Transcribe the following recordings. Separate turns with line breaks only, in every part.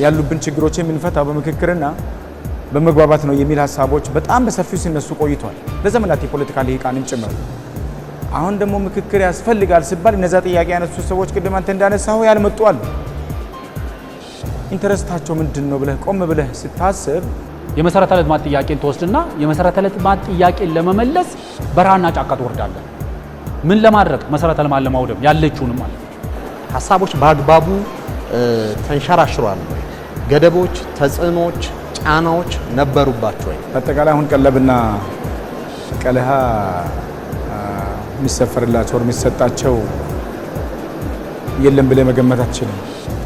ያሉብን ችግሮች የምንፈታው በምክክርና በመግባባት ነው የሚል ሐሳቦች በጣም በሰፊው ሲነሱ ቆይቷል ለዘመናት የፖለቲካ ልሂቃንም ጭምር። አሁን ደግሞ ምክክር ያስፈልጋል ሲባል እነዛ ጥያቄ ያነሱ ሰዎች ቅድም አንተ እንዳነሳው ያልመጡ አሉ። ኢንተረስታቸው ምንድነው ብለህ ቆም ብለህ ስታስብ
የመሰረተ ልማት ጥያቄን ተወስድና የመሰረተ ልማት ጥያቄን ለመመለስ በረሃና ጫካ ትወርዳለህ። ምን ለማድረግ? መሰረተ ልማት ለማውደም ያለችውንም ማለት
ሐሳቦች በአግባቡ ተንሸራሽሯል ወይ? ገደቦች፣ ተጽዕኖች፣ ጫናዎች ነበሩባቸው ወይ?
አጠቃላይ አሁን ቀለብና ቀለሃ የሚሰፈርላቸው የሚሰጣቸው የለም ብለህ መገመት አትችልም።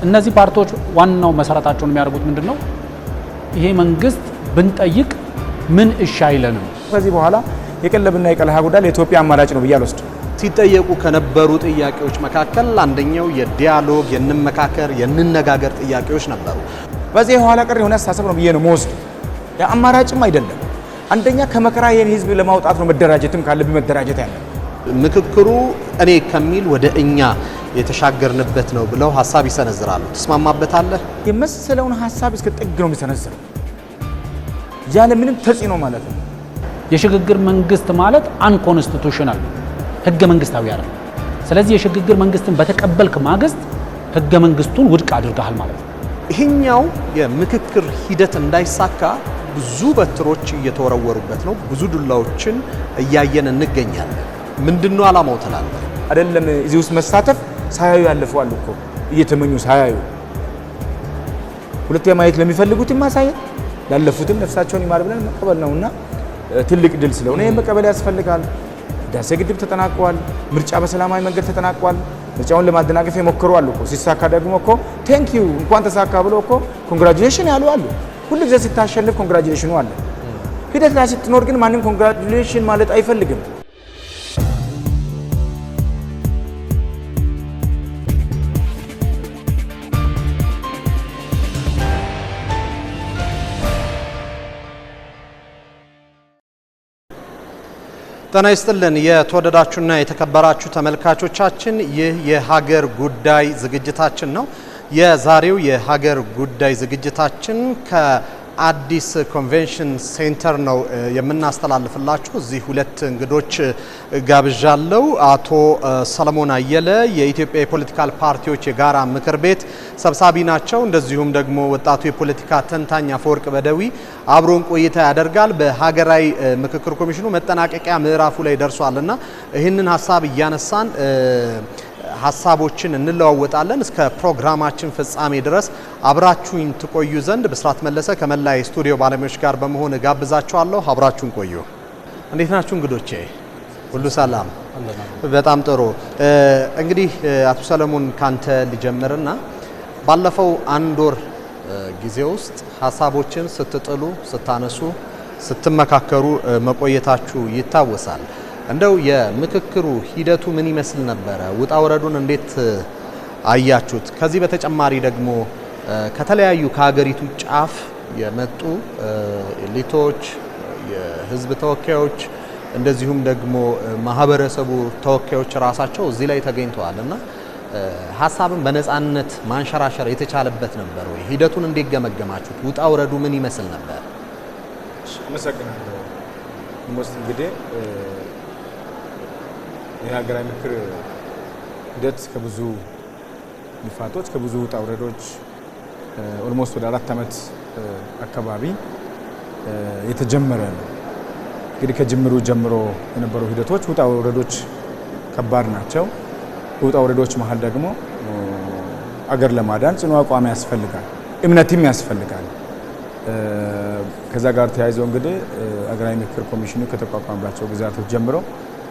እነዚህ ፓርቲዎች ዋናው መሰረታቸውን የሚያደርጉት ምንድነው? ይሄ መንግስት ብንጠይቅ ምን እሺ አይለንም።
ከዚህ በኋላ የቀለብና የቀለሃ ጉዳይ ለኢትዮጵያ አማራጭ ነው ብዬ አልወስድም።
ሲጠየቁ ከነበሩ ጥያቄዎች መካከል አንደኛው የዲያሎግ የንመካከር የንነጋገር ጥያቄዎች ነበሩ።
በዚህ የኋላ ቀር የሆነ አስተሳሰብ ነው ብዬ ነው የምወስደው። የአማራጭም አይደለም። አንደኛ ከመከራ ይሄን ህዝብ ለማውጣት ነው መደራጀትም ካለብኝ መደራጀት ያለ
ምክክሩ እኔ ከሚል ወደ እኛ የተሻገርንበት ነው ብለው ሐሳብ ይሰነዝራሉ። ተስማማበታለህ?
የመሰለውን ሐሳብ እስከ ጥግ ነው የሚሰነዝረው ያለ ምንም ተጽዕኖ ማለት ነው።
የሽግግር መንግስት ማለት አንኮንስቲቱሽናል ህገ መንግስታዊ አይደለም። ስለዚህ የሽግግር መንግስትን በተቀበልክ ማግስት ህገ መንግስቱን ውድቅ አድርገሃል ማለት ነው።
ይሄኛው የምክክር ሂደት እንዳይሳካ ብዙ በትሮች እየተወረወሩበት ነው። ብዙ ዱላዎችን እያየን እንገኛለን። ምንድነው ዓላማው ትላለህ?
አይደለም እዚህ ውስጥ መሳተፍ ሳያዩ ያለፈዋል እኮ እየተመኙ ሳያዩ ሁለተኛ ማየት ለሚፈልጉትም ማሳየት ላለፉትም ነፍሳቸውን ይማር ብለን መቀበል ነውና ትልቅ ድል ስለሆነ ይሄን መቀበል ያስፈልጋል። ህዳሴ ግድብ ተጠናቋል። ምርጫ በሰላማዊ መንገድ ተጠናቋል። ምርጫውን ለማደናቀፍ የሞከሩ አሉ እኮ ሲሳካ ደግሞ እኮ ቴንክ ዩ እንኳን ተሳካ ብሎ እኮ ኮንግራቹሌሽን ያሉ አሉ። ሁሉ ጊዜ ስታሸንፍ ኮንግራቹሌሽኑ አለ። ሂደት ላይ ስትኖር ግን ማንም ኮንግራቹሌሽን ማለት አይፈልግም።
ጤና ይስጥልን የተወደዳችሁና የተከበራችሁ ተመልካቾቻችን፣ ይህ የሀገር ጉዳይ ዝግጅታችን ነው። የዛሬው የሀገር ጉዳይ ዝግጅታችን ከአዲስ ኮንቬንሽን ሴንተር ነው የምናስተላልፍላችሁ። እዚህ ሁለት እንግዶች ጋብዣለሁ። አቶ ሰለሞን አየለ የኢትዮጵያ የፖለቲካል ፓርቲዎች የጋራ ምክር ቤት ሰብሳቢ ናቸው። እንደዚሁም ደግሞ ወጣቱ የፖለቲካ ተንታኝ አፈወርቅ በደዊ አብሮን ቆይታ ያደርጋል። በሀገራዊ ምክክር ኮሚሽኑ መጠናቀቂያ ምዕራፉ ላይ ደርሷልና ይህንን ሀሳብ እያነሳን ሀሳቦችን እንለዋወጣለን። እስከ ፕሮግራማችን ፍጻሜ ድረስ አብራችሁኝ ትቆዩ ዘንድ ብስራት መለሰ ከመላ ስቱዲዮ ባለሙያዎች ጋር በመሆን ጋብዛችኋለሁ። አብራችሁን ቆዩ። እንዴት ናችሁ እንግዶቼ? ሁሉ ሰላም? በጣም ጥሩ። እንግዲህ አቶ ሰለሞን ካንተ ልጀምርና ባለፈው አንድ ወር ጊዜ ውስጥ ሀሳቦችን ስትጥሉ፣ ስታነሱ፣ ስትመካከሩ መቆየታችሁ ይታወሳል። እንደው የምክክሩ ሂደቱ ምን ይመስል ነበረ? ውጣ ወረዱን እንዴት አያችሁት? ከዚህ በተጨማሪ ደግሞ ከተለያዩ ከሀገሪቱ ጫፍ የመጡ ኤሊቶች፣ የህዝብ ተወካዮች እንደዚሁም ደግሞ ማህበረሰቡ ተወካዮች ራሳቸው እዚህ ላይ ተገኝተዋል እና ሀሳብን በነፃነት ማንሸራሸር የተቻለበት ነበር ወይ? ሂደቱን እንዴት ገመገማችሁት? ውጣ ወረዱ ምን ይመስል ነበር?
አመሰግናለሁ። እንግዲህ የሀገራዊ ምክክር ሂደት ከብዙ ልፋቶች ከብዙ ውጣ ውረዶች ኦልሞስት ወደ 4 ዓመት አካባቢ የተጀመረ ነው። እንግዲህ ከጅምሩ ጀምሮ የነበሩ ሂደቶች ውጣ ውረዶች ከባድ ናቸው። ውጣ ውረዶች መሀል ደግሞ አገር ለማዳን ጽኑ አቋም ያስፈልጋል፣ እምነትም ያስፈልጋል። ከዛ ጋር ተያይዞ እንግዲህ ሀገራዊ ምክክር ኮሚሽኑ ከተቋቋመባቸው ጊዜያቶች ጀምሮ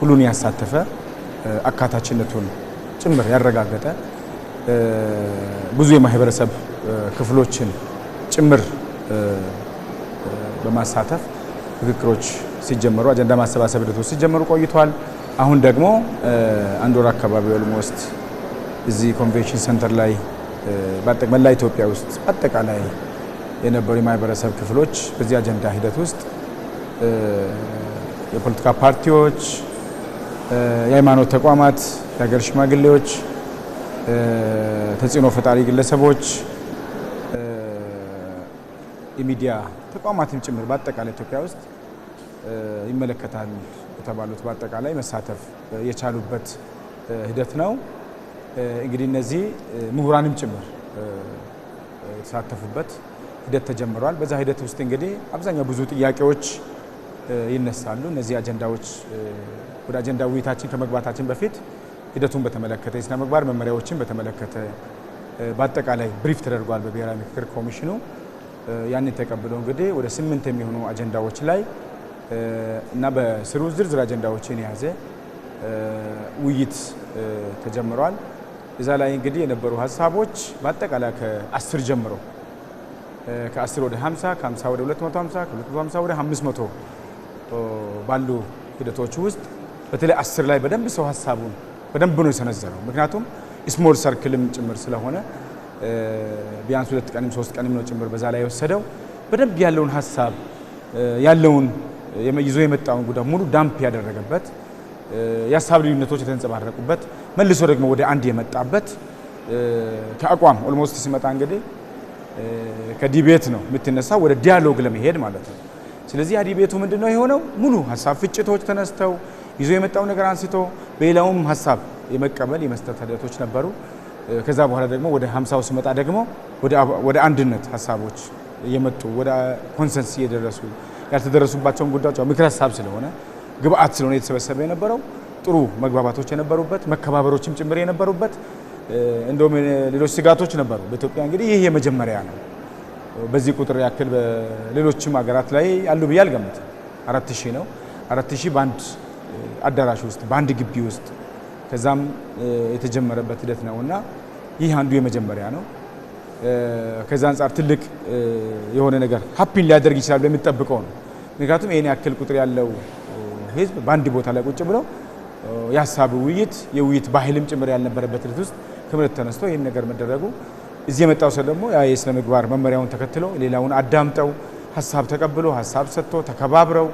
ሁሉን ያሳተፈ አካታችነቱን ጭምር ያረጋገጠ ብዙ የማህበረሰብ ክፍሎችን ጭምር በማሳተፍ ምክክሮች ሲጀመሩ አጀንዳ ማሰባሰብ ሂደቶች ሲጀመሩ ቆይቷል። አሁን ደግሞ አንድ ወር አካባቢ ኦልሞስት እዚህ ኮንቬንሽን ሴንተር ላይ በመላ ኢትዮጵያ ውስጥ አጠቃላይ የነበሩ የማህበረሰብ ክፍሎች በዚህ አጀንዳ ሂደት ውስጥ የፖለቲካ ፓርቲዎች፣ የሃይማኖት ተቋማት፣ የሀገር ሽማግሌዎች፣ ተጽዕኖ ፈጣሪ ግለሰቦች፣ የሚዲያ ተቋማትም ጭምር በአጠቃላይ ኢትዮጵያ ውስጥ ይመለከታል የተባሉት በአጠቃላይ መሳተፍ የቻሉበት ሂደት ነው። እንግዲህ እነዚህ ምሁራንም ጭምር የተሳተፉበት ሂደት ተጀምሯል። በዛ ሂደት ውስጥ እንግዲህ አብዛኛው ብዙ ጥያቄዎች ይነሳሉ። እነዚህ አጀንዳዎች ወደ አጀንዳ ውይይታችን ከመግባታችን በፊት ሂደቱን በተመለከተ የስነ ምግባር መመሪያዎችን በተመለከተ በአጠቃላይ ብሪፍ ተደርጓል በብሔራዊ ምክክር ኮሚሽኑ። ያንን ተቀብለው እንግዲህ ወደ 8 የሚሆኑ አጀንዳዎች ላይ እና በስሩ ዝርዝር አጀንዳዎችን የያዘ ውይይት ተጀምሯል። እዛ ላይ እንግዲህ የነበሩ ሀሳቦች በአጠቃላይ ከ10 ጀምሮ ከ10 ወደ 50 ከ50 ወደ 250 ከ250 ወደ 500 ባሉ ሂደቶች ውስጥ በተለይ 10 ላይ በደንብ ሰው ሀሳቡን በደንብ ነው የሰነዘረው። ምክንያቱም ስሞል ሰርክልም ጭምር ስለሆነ ቢያንስ 2 ቀንም 3 ቀንም ነው ጭምር በዛ ላይ የወሰደው። በደንብ ያለውን ሀሳብ ያለውን ይዞ የመጣውን ጉዳይ ሙሉ ዳምፕ ያደረገበት የሀሳብ ልዩነቶች የተንጸባረቁበት መልሶ ደግሞ ወደ አንድ የመጣበት ከአቋም ኦልሞስት ሲመጣ እንግዲህ ከዲቤት ነው የምትነሳው ወደ ዲያሎግ ለመሄድ ማለት ነው። ስለዚህ ያ ዲቤቱ ምንድነው የሆነው? ሙሉ ሀሳብ ፍጭቶች ተነስተው ይዞ የመጣው ነገር አንስቶ በሌላውም ሀሳብ የመቀበል የመስጠት ሂደቶች ነበሩ። ከዛ በኋላ ደግሞ ወደ 50ው ሲመጣ ደግሞ ወደ አንድነት ሀሳቦች የመጡ ወደ ኮንሰንስ እየደረሱ ያልተደረሱባቸውን ጉዳዮች ምክር ሀሳብ ስለሆነ ግብአት ስለሆነ የተሰበሰበ የነበረው ጥሩ መግባባቶች የነበሩበት መከባበሮችም ጭምር የነበሩበት እንደውም ሌሎች ስጋቶች ነበሩ። በኢትዮጵያ እንግዲህ ይህ የመጀመሪያ ነው። በዚህ ቁጥር ያክል በሌሎችም ሀገራት ላይ ያሉ ብዬ አልገምትም። 4000 ነው። 4000 በአንድ አዳራሽ ውስጥ በአንድ ግቢ ውስጥ ከዛም የተጀመረበት ሂደት ነውና ይህ አንዱ የመጀመሪያ ነው። ከዛ አንጻር ትልቅ የሆነ ነገር ሀፒን ሊያደርግ ይችላል የሚጠብቀው ነው። ምክንያቱም ይሄን ያክል ቁጥር ያለው ህዝብ በአንድ ቦታ ላይ ቁጭ ብሎ የሀሳብ ውይይት የውይይት ባህልም ጭምር ያልነበረበት ሂደት ውስጥ ክምረት ተነስቶ ይህን ነገር መደረጉ እዚህ የመጣው ሰው ደግሞ ያ የስነ ምግባር መመሪያውን ተከትሎ ሌላውን አዳምጠው ሀሳብ ተቀብሎ ሀሳብ ሰጥቶ ተከባብረው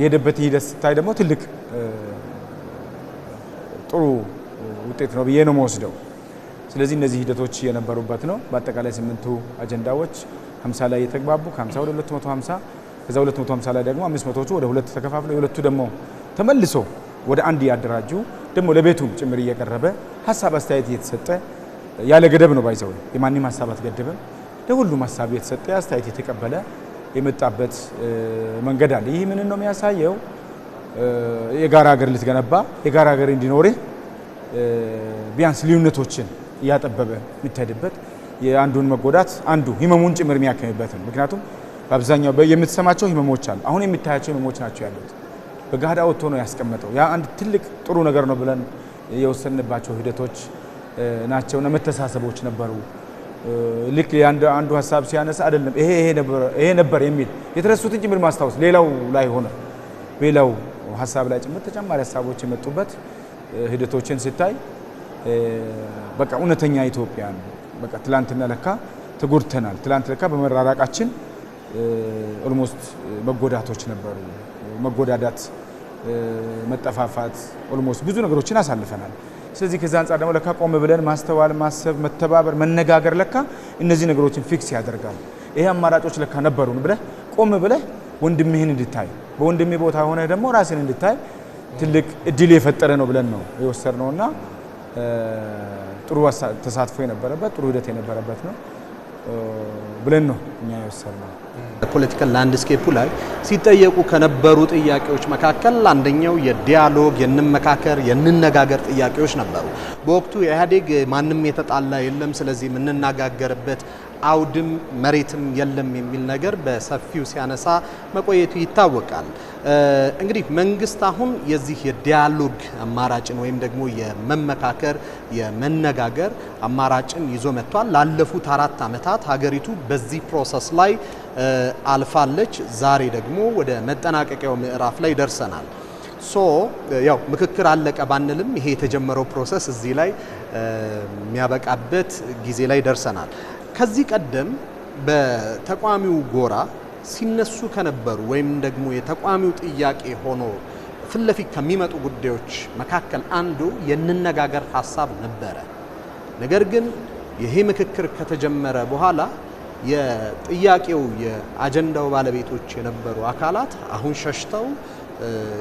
የሄደበት ሂደት ስታይ ደግሞ ትልቅ ጥሩ ውጤት ነው ብዬ ነው የምወስደው። ስለዚህ እነዚህ ሂደቶች የነበሩበት ነው። በአጠቃላይ 8ቱ አጀንዳዎች 50 ላይ የተግባቡ ከ50 ወደ 250 ከዛ 250 ላይ ደግሞ 500ዎቹ ወደ 2 ተከፋፍለው የሁለቱ ደግሞ ተመልሶ ወደ አንድ ያደራጁ ደግሞ ለቤቱ ጭምር እየቀረበ ሀሳብ አስተያየት እየተሰጠ ያለ ገደብ ነው ባይዘው የማንም ሀሳብ አትገድብም። ለሁሉም ሀሳብ እየተሰጠ አስተያየት የተቀበለ የመጣበት መንገድ አለ። ይህ ምን ነው የሚያሳየው? የጋራ ሀገር ልትገነባ የጋራ ሀገር እንዲኖርህ ቢያንስ ልዩነቶችን እያጠበበ የምትሄድበት የአንዱን መጎዳት አንዱ ህመሙን ጭምር የሚያከምበት ነው። ምክንያቱም በአብዛኛው የምትሰማቸው ህመሞች አሉ። አሁን የምታያቸው ህመሞች ናቸው ያሉት። በጋዳ ወጥቶ ነው ያስቀመጠው። ያ አንድ ትልቅ ጥሩ ነገር ነው ብለን የወሰንባቸው ሂደቶች ናቸውና መተሳሰቦች ነበሩ። ልክ አንዱ ሀሳብ ሲያነሳ አይደለም ይሄ ነበር የሚል የተረሱትን ጭምር ማስታወስ ሌላው ላይ ሆነ ሌላው ሀሳብ ላይ ጭምር ተጨማሪ ሀሳቦች የመጡበት ሂደቶችን ሲታይ በቃ እውነተኛ ኢትዮጵያ ነው። በቃ ትላንትና ለካ ተጎድተናል። ትላንት ለካ በመራራቃችን ኦልሞስት መጎዳቶች ነበሩ። መጎዳዳት፣ መጠፋፋት ኦልሞስት ብዙ ነገሮችን አሳልፈናል። ስለዚህ ከዛ አንጻር ደግሞ ለካ ቆም ብለን ማስተዋል፣ ማሰብ፣ መተባበር፣ መነጋገር ለካ እነዚህ ነገሮችን ፊክስ ያደርጋሉ። ይሄ አማራጮች ለካ ነበሩን ብለህ ቆም ብለህ ወንድምህን እንድታይ በወንድሜ ቦታ ሆነ ደግሞ ራስን እንድታይ ትልቅ እድል የፈጠረ ነው ብለን ነው የወሰድነውና ጥሩ ተሳትፎ የነበረበት ጥሩ ሂደት የነበረበት ነው ብለን ነው እኛ የወሰድነው።
ፖለቲካል ላንድስኬፑ ላይ ሲጠየቁ ከነበሩ ጥያቄዎች መካከል አንደኛው የዲያሎግ የንመካከር የንነጋገር ጥያቄዎች ነበሩ። በወቅቱ የኢህአዴግ ማንም የተጣላ የለም፣ ስለዚህ የምንነጋገርበት አውድም መሬትም የለም የሚል ነገር በሰፊው ሲያነሳ መቆየቱ ይታወቃል። እንግዲህ መንግስት አሁን የዚህ የዲያሎግ አማራጭን ወይም ደግሞ የመመካከር የመነጋገር አማራጭን ይዞ መጥቷል። ላለፉት 4 ዓመታት ሀገሪቱ በዚህ ፕሮሰስ ላይ አልፋለች። ዛሬ ደግሞ ወደ መጠናቀቂያው ምዕራፍ ላይ ደርሰናል። ያው ምክክር አለቀ ባንልም ይሄ የተጀመረው ፕሮሰስ እዚህ ላይ የሚያበቃበት ጊዜ ላይ ደርሰናል። ከዚህ ቀደም በተቋሚው ጎራ ሲነሱ ከነበሩ ወይም ደግሞ የተቋሚው ጥያቄ ሆኖ ፊት ለፊት ከሚመጡ ጉዳዮች መካከል አንዱ የንነጋገር ሀሳብ ነበረ። ነገር ግን ይሄ ምክክር ከተጀመረ በኋላ የጥያቄው የአጀንዳው ባለቤቶች የነበሩ አካላት አሁን ሸሽተው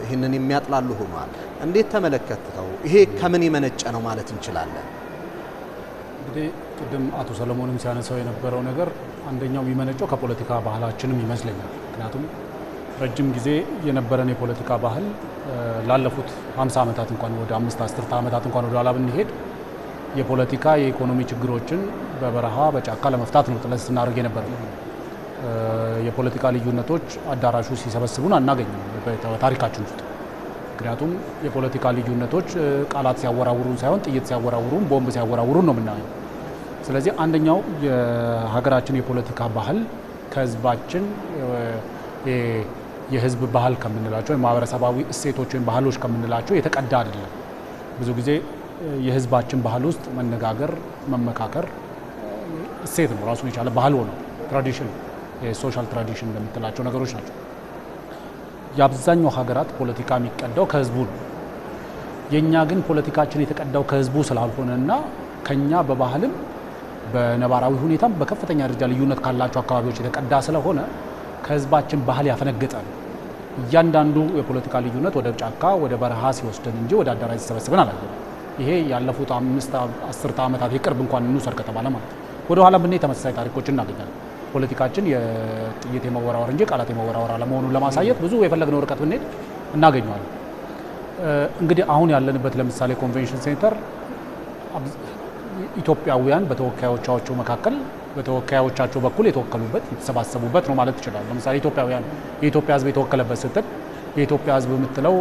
ይህንን የሚያጥላሉ ሆኗል። እንዴት ተመለከተው? ይሄ ከምን የመነጨ ነው ማለት እንችላለን?
እንግዲህ ቅድም አቶ ሰለሞንም ሲያነሳው የነበረው ነገር አንደኛው የሚመነጨው ከፖለቲካ ባህላችንም ይመስለኛል። ምክንያቱም ረጅም ጊዜ የነበረን የፖለቲካ ባህል ላለፉት 50 ዓመታት እንኳን ወደ 5-10 ዓመታት እንኳን ወደ ኋላ ብንሄድ የፖለቲካ የኢኮኖሚ ችግሮችን በበረሃ በጫካ ለመፍታት ነው ጥረት ስናደርግ የነበረው። የፖለቲካ ልዩነቶች አዳራሹ ሲሰበስቡን አናገኝም በታሪካችን ውስጥ። ምክንያቱም የፖለቲካ ልዩነቶች ቃላት ሲያወራውሩን ሳይሆን ጥይት ሲያወራውሩን፣ ቦምብ ሲያወራውሩን ነው የምናየው። ስለዚህ አንደኛው የሀገራችን የፖለቲካ ባህል ከህዝባችን የህዝብ ባህል ከምንላቸው የማህበረሰባዊ እሴቶች ወይም ባህሎች ከምንላቸው የተቀዳ አይደለም። ብዙ ጊዜ የህዝባችን ባህል ውስጥ መነጋገር፣ መመካከር እሴት ነው፣ ራሱን የቻለ ባህል ሆነ ትራዲሽን፣ የሶሻል ትራዲሽን እንደምትላቸው ነገሮች ናቸው። የአብዛኛው ሀገራት ፖለቲካ የሚቀዳው ከህዝቡ ነው። የኛ ግን ፖለቲካችን የተቀዳው ከህዝቡ ስላልሆነና ከኛ በባህልም በነባራዊ ሁኔታም በከፍተኛ ደረጃ ልዩነት ካላቸው አካባቢዎች የተቀዳ ስለሆነ ከህዝባችን ባህል ያፈነገጠ ነው። እያንዳንዱ የፖለቲካ ልዩነት ወደ ጫካ ወደ በረሃ ሲወስደን እንጂ ወደ አዳራሽ ሲሰበስበን አላየንም። ይሄ ያለፉት 5-10 ዓመታት የቅርብ እንኳን እንውሰድ ከተባለ ማለት ወደ ኋላ ብንሄድ ተመሳሳይ ታሪኮችን እናገኛለን። ፖለቲካችን የጥይት የመወራወር እንጂ ቃላት የመወራወር አለመሆኑን ለማሳየት ብዙ የፈለግነው ርቀት ብንሄድ እናገኘዋለን። እንግዲህ አሁን ያለንበት ለምሳሌ ኮንቬንሽን ሴንተር ኢትዮጵያውያን በተወካዮቻቸው መካከል በተወካዮቻቸው በኩል የተወከሉበት የተሰባሰቡበት ነው ማለት ይችላል። ለምሳሌ ኢትዮጵያውያን የኢትዮጵያ ሕዝብ የተወከለበት ስትል የኢትዮጵያ ሕዝብ የምትለው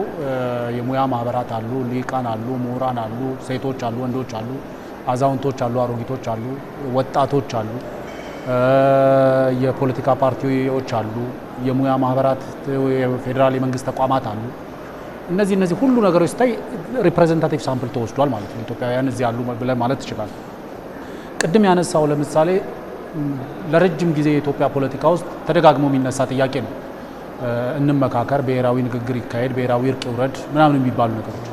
የሙያ ማህበራት አሉ፣ ሊቃን አሉ፣ ምሁራን አሉ፣ ሴቶች አሉ፣ ወንዶች አሉ፣ አዛውንቶች አሉ፣ አሮጊቶች አሉ፣ ወጣቶች አሉ፣ የፖለቲካ ፓርቲዎች አሉ፣ የሙያ ማህበራት፣ የፌዴራል የመንግስት ተቋማት አሉ። እነዚህ ሁሉ ነገሮች ስታይ ሪፕሬዘንታቲቭ ሳምፕል ተወስዷል ማለት ነው። ኢትዮጵያውያን እዚህ ያሉ ብለን ማለት ይችላል። ቅድም ያነሳው ለምሳሌ ለረጅም ጊዜ የኢትዮጵያ ፖለቲካ ውስጥ ተደጋግሞ የሚነሳ ጥያቄ ነው። እንመካከር፣ ብሔራዊ ንግግር ይካሄድ፣ ብሔራዊ እርቅ ይውረድ ምናምን የሚባሉ ነገሮች።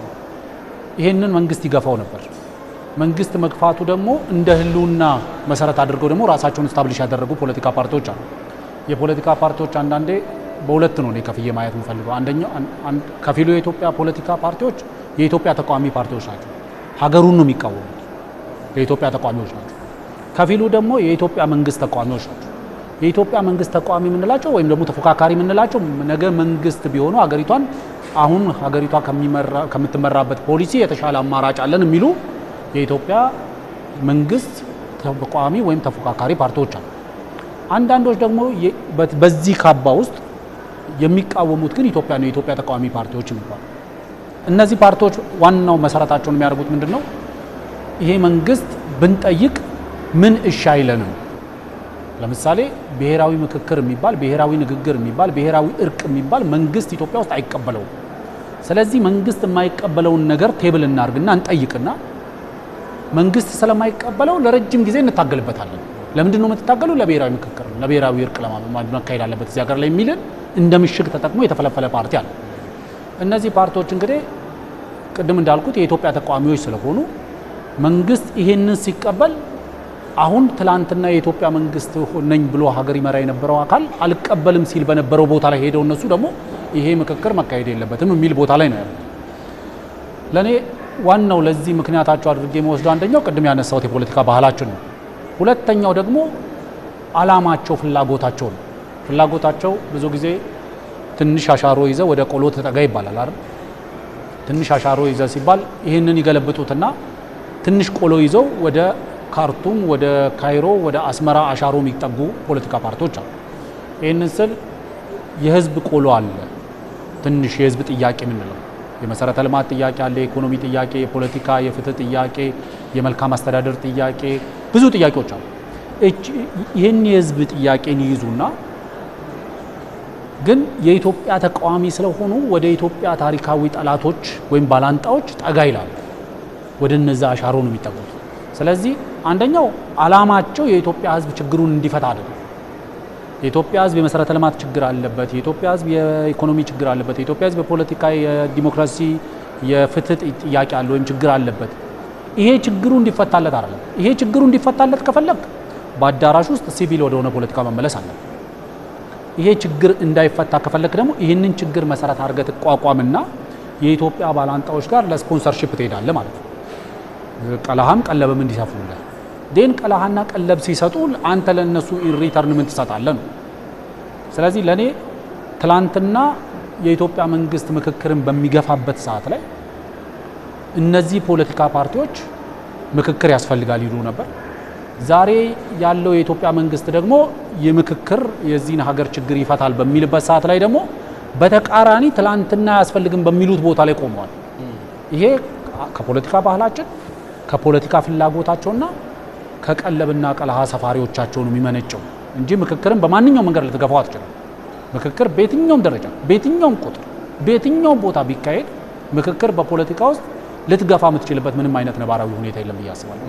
ይሄንን መንግስት ይገፋው ነበር። መንግስት መግፋቱ ደግሞ እንደ ህልውና መሰረት አድርገው ደግሞ ራሳቸውን ስታብሊሽ ያደረጉ ፖለቲካ ፓርቲዎች አሉ። የፖለቲካ ፓርቲዎች አንዳንዴ በሁለት ነው እኔ ከፍዬ ማየት የምፈልገው። አንደኛው ከፊሉ የኢትዮጵያ ፖለቲካ ፓርቲዎች የኢትዮጵያ ተቃዋሚ ፓርቲዎች ናቸው። ሀገሩን ነው የሚቃወሙት፣ የኢትዮጵያ ተቃዋሚዎች ናቸው። ከፊሉ ደግሞ የኢትዮጵያ መንግስት ተቃዋሚዎች ናቸው። የኢትዮጵያ መንግስት ተቃዋሚ የምንላቸው ወይም ደግሞ ተፎካካሪ የምንላቸው ነገ መንግስት ቢሆኑ ሀገሪቷን አሁን ሀገሪቷ ከምትመራበት ፖሊሲ የተሻለ አማራጭ አለን የሚሉ የኢትዮጵያ መንግስት ተቃዋሚ ወይም ተፎካካሪ ፓርቲዎች አሉ። አንዳንዶች ደግሞ በዚህ ካባ ውስጥ የሚቃወሙት ግን ኢትዮጵያ ነው፣ የኢትዮጵያ ተቃዋሚ ፓርቲዎች የሚባሉ። እነዚህ ፓርቲዎች ዋናው መሰረታቸውን የሚያደርጉት ምንድነው? ይሄ መንግስት ብንጠይቅ ምን እሺ አይለንም። ለምሳሌ ብሔራዊ ምክክር የሚባል ብሔራዊ ንግግር የሚባል ብሔራዊ እርቅ የሚባል መንግስት ኢትዮጵያ ውስጥ አይቀበለውም። ስለዚህ መንግስት የማይቀበለውን ነገር ቴብል እናርግና እንጠይቅና መንግስት ስለማይቀበለው ለረጅም ጊዜ እንታገልበታለን። ለምንድን ነው የምትታገሉ? ለብሔራዊ ምክክር ነው፣ ለብሔራዊ እርቅ ለማካሄድ አለበት እዚህ ሀገር ላይ የሚልን እንደ ምሽግ ተጠቅሞ የተፈለፈለ ፓርቲ አለ። እነዚህ ፓርቲዎች እንግዲህ ቅድም እንዳልኩት የኢትዮጵያ ተቃዋሚዎች ስለሆኑ መንግስት ይሄንን ሲቀበል አሁን ትላንትና የኢትዮጵያ መንግስት ነኝ ብሎ ሀገር ይመራ የነበረው አካል አልቀበልም ሲል በነበረው ቦታ ላይ ሄደው እነሱ ደግሞ ይሄ ምክክር መካሄድ የለበትም የሚል ቦታ ላይ ነው ያለው። ለኔ ዋናው ለዚህ ምክንያታቸው አድርጌ መወስደው አንደኛው ቅድም ያነሳሁት የፖለቲካ ባህላችን ነው። ሁለተኛው ደግሞ አላማቸው፣ ፍላጎታቸው ነው። ፍላጎታቸው ብዙ ጊዜ ትንሽ አሻሮ ይዘ ወደ ቆሎ ተጠጋ ይባላል አይደል? ትንሽ አሻሮ ይዘ ሲባል ይህንን ይገለብጡትና ትንሽ ቆሎ ይዘው ወደ ካርቱም፣ ወደ ካይሮ፣ ወደ አስመራ አሻሮ የሚጠጉ ፖለቲካ ፓርቲዎች አሉ። ይህንን ስል የህዝብ ቆሎ አለ፣ ትንሽ የህዝብ ጥያቄ የምንለው የመሰረተ ልማት ጥያቄ አለ፣ የኢኮኖሚ ጥያቄ፣ የፖለቲካ የፍትህ ጥያቄ፣ የመልካም አስተዳደር ጥያቄ፣ ብዙ ጥያቄዎች አሉ። ይህን የህዝብ ጥያቄን ይይዙና ግን የኢትዮጵያ ተቃዋሚ ስለሆኑ ወደ ኢትዮጵያ ታሪካዊ ጠላቶች ወይም ባላንጣዎች ጠጋ ይላሉ። ወደ እነዛ አሻሮ ነው የሚጠጉት። ስለዚህ አንደኛው አላማቸው የኢትዮጵያ ህዝብ ችግሩን እንዲፈታ አይደለም። የኢትዮጵያ ህዝብ የመሰረተ ልማት ችግር አለበት፣ የኢትዮጵያ ህዝብ የኢኮኖሚ ችግር አለበት፣ የኢትዮጵያ ህዝብ የፖለቲካ የዲሞክራሲ የፍትህ ጥያቄ አለ ወይም ችግር አለበት። ይሄ ችግሩ እንዲፈታለት አይደለም። ይሄ ችግሩ እንዲፈታለት ከፈለግ በአዳራሽ ውስጥ ሲቪል ወደሆነ ፖለቲካ መመለስ አለ። ይሄ ችግር እንዳይፈታ ከፈለክ ደግሞ ይህንን ችግር መሰረት አድርገህ ትቋቋምና የኢትዮጵያ ባላንጣዎች ጋር ለስፖንሰርሺፕ ትሄዳለህ ማለት ነው። ቀለሃም ቀለብም እንዲሰፍሩልህ ዴን ቀለሃና ቀለብ ሲሰጡ አንተ ለነሱ ኢንሪተርን ምን ትሰጣለህ ነው። ስለዚህ ለኔ ትላንትና የኢትዮጵያ መንግስት ምክክርን በሚገፋበት ሰዓት ላይ እነዚህ ፖለቲካ ፓርቲዎች ምክክር ያስፈልጋል ይሉ ነበር። ዛሬ ያለው የኢትዮጵያ መንግስት ደግሞ የምክክር የዚህን ሀገር ችግር ይፈታል በሚልበት ሰዓት ላይ ደግሞ በተቃራኒ ትላንትና ያስፈልግም በሚሉት ቦታ ላይ ቆመዋል። ይሄ ከፖለቲካ ባህላችን ከፖለቲካ ፍላጎታቸውና ከቀለብና ቀለሃ ሰፋሪዎቻቸው ነው የሚመነጨው እንጂ ምክክርን በማንኛውም መንገድ ልትገፋው አትችልም። ምክክር በየትኛውም ደረጃ በየትኛውም ቁጥር በየትኛውም ቦታ ቢካሄድ ምክክር በፖለቲካ ውስጥ ልትገፋ የምትችልበት ምንም አይነት ነባራዊ ሁኔታ የለም ብዬ አስባለሁ።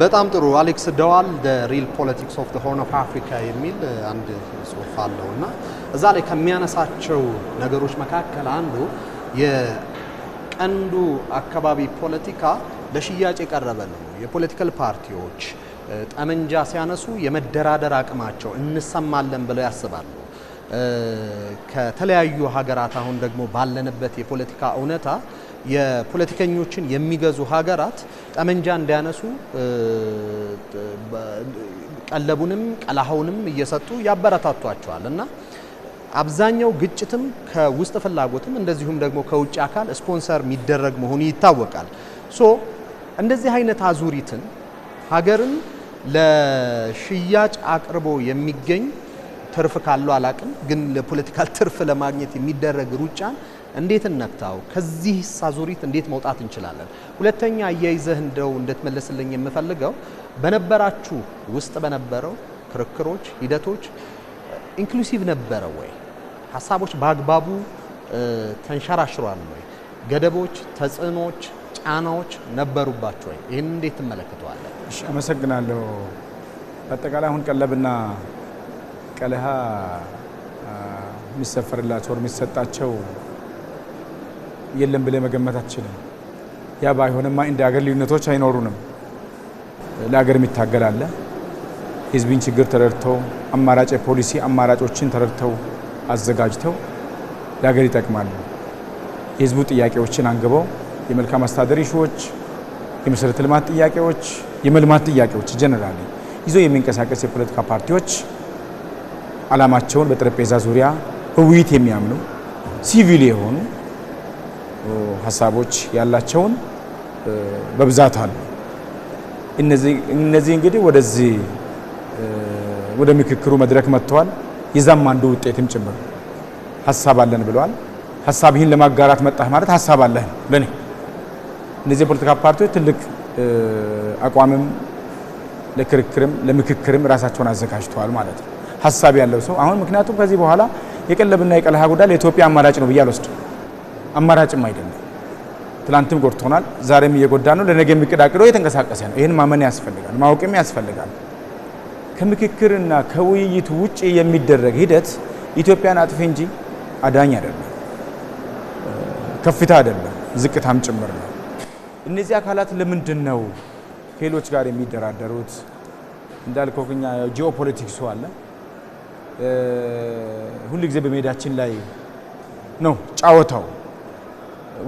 በጣም ጥሩ። አሌክስ ደዋል the real politics of the horn of Africa የሚል አንድ ጽሑፍ አለውና እዛ ላይ ከሚያነሳቸው ነገሮች መካከል አንዱ የቀንዱ አካባቢ ፖለቲካ ለሽያጭ የቀረበ ነው። የፖለቲካል ፓርቲዎች ጠመንጃ ሲያነሱ የመደራደር አቅማቸው እንሰማለን ብለው ያስባሉ። ከተለያዩ ሀገራት አሁን ደግሞ ባለንበት የፖለቲካ እውነታ የፖለቲከኞችን የሚገዙ ሀገራት ጠመንጃ እንዲያነሱ ቀለቡንም ቀላሃውንም እየሰጡ ያበረታቷቸዋል እና አብዛኛው ግጭትም ከውስጥ ፍላጎትም እንደዚሁም ደግሞ ከውጭ አካል ስፖንሰር የሚደረግ መሆኑ ይታወቃል። ሶ እንደዚህ አይነት አዙሪትን ሀገርን ለሽያጭ አቅርቦ የሚገኝ ትርፍ ካለው አላቅም፣ ግን ለፖለቲካል ትርፍ ለማግኘት የሚደረግ ሩጫን እንዴት እንክታው? ከዚህ አዙሪት እንዴት መውጣት እንችላለን? ሁለተኛ አያይዘህ እንደው እንድትመለስልኝ የምፈልገው በነበራችሁ ውስጥ በነበረው ክርክሮች ሂደቶች ኢንክሉሲቭ ነበረ ወይ? ሀሳቦች በአግባቡ ተንሸራሽሯል ወይ? ገደቦች፣ ተጽዕኖች፣ ጫናዎች ነበሩባቸው ወይ? ይህን እንዴት ትመለከተዋለህ?
እሺ፣ አመሰግናለሁ። በአጠቃላይ አሁን ቀለብና ቀለሃ የሚሰፈርላቸው የሚሰጣቸው የለም ብለህ መገመት አትችልም። ያ ባይሆንማ እንደ ሀገር ልዩነቶች አይኖሩንም። ለሀገር የሚታገል አለ። ህዝብን ችግር ተረድተው አማራጭ የፖሊሲ አማራጮችን ተረድተው አዘጋጅተው ለሀገር ይጠቅማሉ። የህዝቡ ጥያቄዎችን አንግበው የመልካም አስተዳደር ኢሹዎች፣ የመሰረተ ልማት ጥያቄዎች፣ የመልማት ጥያቄዎች ጀነራሊ ይዞ የሚንቀሳቀስ የፖለቲካ ፓርቲዎች አላማቸውን በጠረጴዛ ዙሪያ በውይይት የሚያምኑ ሲቪል የሆኑ ሀሳቦች ያላቸውን በብዛት አሉ። እነዚህ እንግዲህ ወደ ምክክሩ መድረክ መጥተዋል። የዛም አንዱ ውጤትም ጭምር ሀሳብ አለን ብለዋል። ሀሳብህን ለማጋራት መጣህ ማለት ሀሳብ አለህ ለኔ። እነዚህ የፖለቲካ ፓርቲዎች ትልቅ አቋምም ለክርክርም ለምክክርም ራሳቸውን አዘጋጅተዋል ማለት ነው። ሀሳብ ያለው ሰው አሁን ምክንያቱም ከዚህ በኋላ የቀለብና የቀለሃ ጉዳይ ለኢትዮጵያ አማራጭ ነው ብዬ አልወስድም። አማራጭም አይደለም። ትላንትም ጎድቶናል፣ ዛሬም እየጎዳ ነው። ለነገ የሚቀዳቅደው የተንቀሳቀሰ ነው። ይህን ማመን ያስፈልጋል፣ ማወቅም ያስፈልጋል። ከምክክርና ከውይይቱ ውጭ የሚደረግ ሂደት ኢትዮጵያን አጥፊ እንጂ አዳኝ አይደለም፣ ከፍታ አይደለም፣ ዝቅታም ጭምር ነው። እነዚህ አካላት ለምንድን ነው ከሌሎች ጋር የሚደራደሩት? እንዳልከው እኛ ጂኦፖለቲክሱ አለ። ሁሉ ጊዜ በሜዳችን ላይ ነው ጫወታው።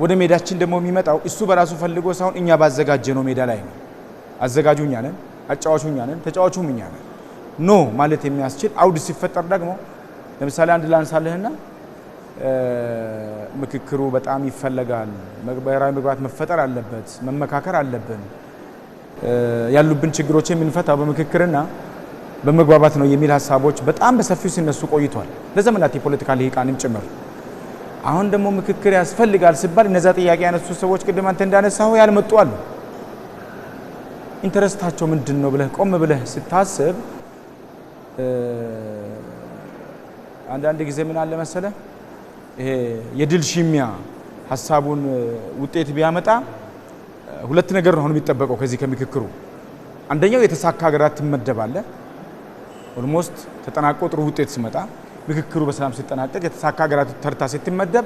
ወደ ሜዳችን ደግሞ የሚመጣው እሱ በራሱ ፈልጎ ሳይሆን እኛ ባዘጋጀነው ሜዳ ላይ ነው። አዘጋጁ እኛ ነን፣ አጫዋቹ እኛ ነን፣ ተጫዋቹም እኛ ነን። ኖ ማለት የሚያስችል አውድ ሲፈጠር ደግሞ ለምሳሌ አንድ ላንሳልህና ምክክሩ በጣም ይፈለጋል። ብሔራዊ መግባባት መፈጠር አለበት፣ መመካከር አለብን። ያሉብን ችግሮች የምንፈታው በምክክርና በመግባባት ነው የሚል ሀሳቦች በጣም በሰፊው ሲነሱ ቆይቷል፣ ለዘመናት የፖለቲካ ልሂቃንም ጭምር። አሁን ደግሞ ምክክር ያስፈልጋል ሲባል እነዛ ጥያቄ ያነሱ ሰዎች ቅድም አንተ እንዳነሳው ያልመጡ አሉ። ኢንተረስታቸው ምንድን ነው ብለህ ቆም ብለህ ስታስብ አንዳንድ ጊዜ ምን አለ መሰለህ፣ ይሄ የድል ሽሚያ ሀሳቡን ውጤት ቢያመጣ ሁለት ነገር ነው የሚጠበቀው ከዚህ ከምክክሩ። አንደኛው የተሳካ ሀገራት ትመደባለ። ኦልሞስት ተጠናቆ ጥሩ ውጤት ሲመጣ ምክክሩ በሰላም ሲጠናቀቅ የተሳካ ሀገራት ተርታ ስትመደብ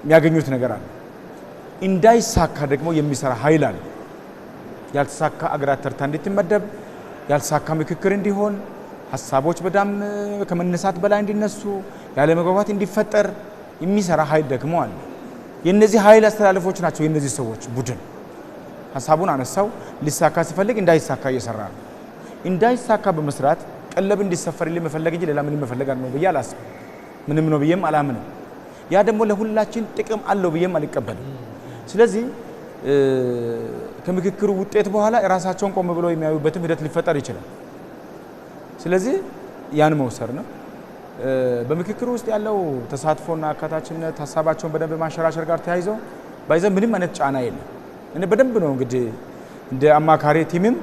የሚያገኙት ነገር አለ። እንዳይሳካ ደግሞ የሚሰራ ኃይል አለ። ያልተሳካ አገራት ተርታ እንድትመደብ ያልተሳካ ምክክር እንዲሆን ሀሳቦች በጣም ከመነሳት በላይ እንዲነሱ ያለ መግባባት እንዲፈጠር የሚሰራ ኃይል ደግሞ አለ። የነዚህ ኃይል አስተላልፎች ናቸው የነዚህ ሰዎች ቡድን ሀሳቡን አነሳው ሊሳካ ሲፈልግ እንዳይሳካ እየሰራ ነው። እንዳይሳካ በመስራት ቀለብ እንዲሰፈርልኝ መፈለግ እንጂ ሌላ ምንም መፈለግ ነው ብዬ አላስብም። ምንም ነው ብዬም አላምንም። ያ ደግሞ ለሁላችን ጥቅም አለው ብዬም አልቀበልም። ስለዚህ ከምክክሩ ውጤት በኋላ ራሳቸውን ቆም ብለው የሚያዩበትም ሂደት ሊፈጠር ይችላል። ስለዚህ ያን መውሰድ ነው። በምክክሩ ውስጥ ያለው ተሳትፎና አካታችነት ሀሳባቸውን በደንብ ማሸራሸር ጋር ተያይዞ ባይዘ ምንም አይነት ጫና የለም። እኔ በደንብ ነው እንግዲህ እንደ አማካሪ ቲምም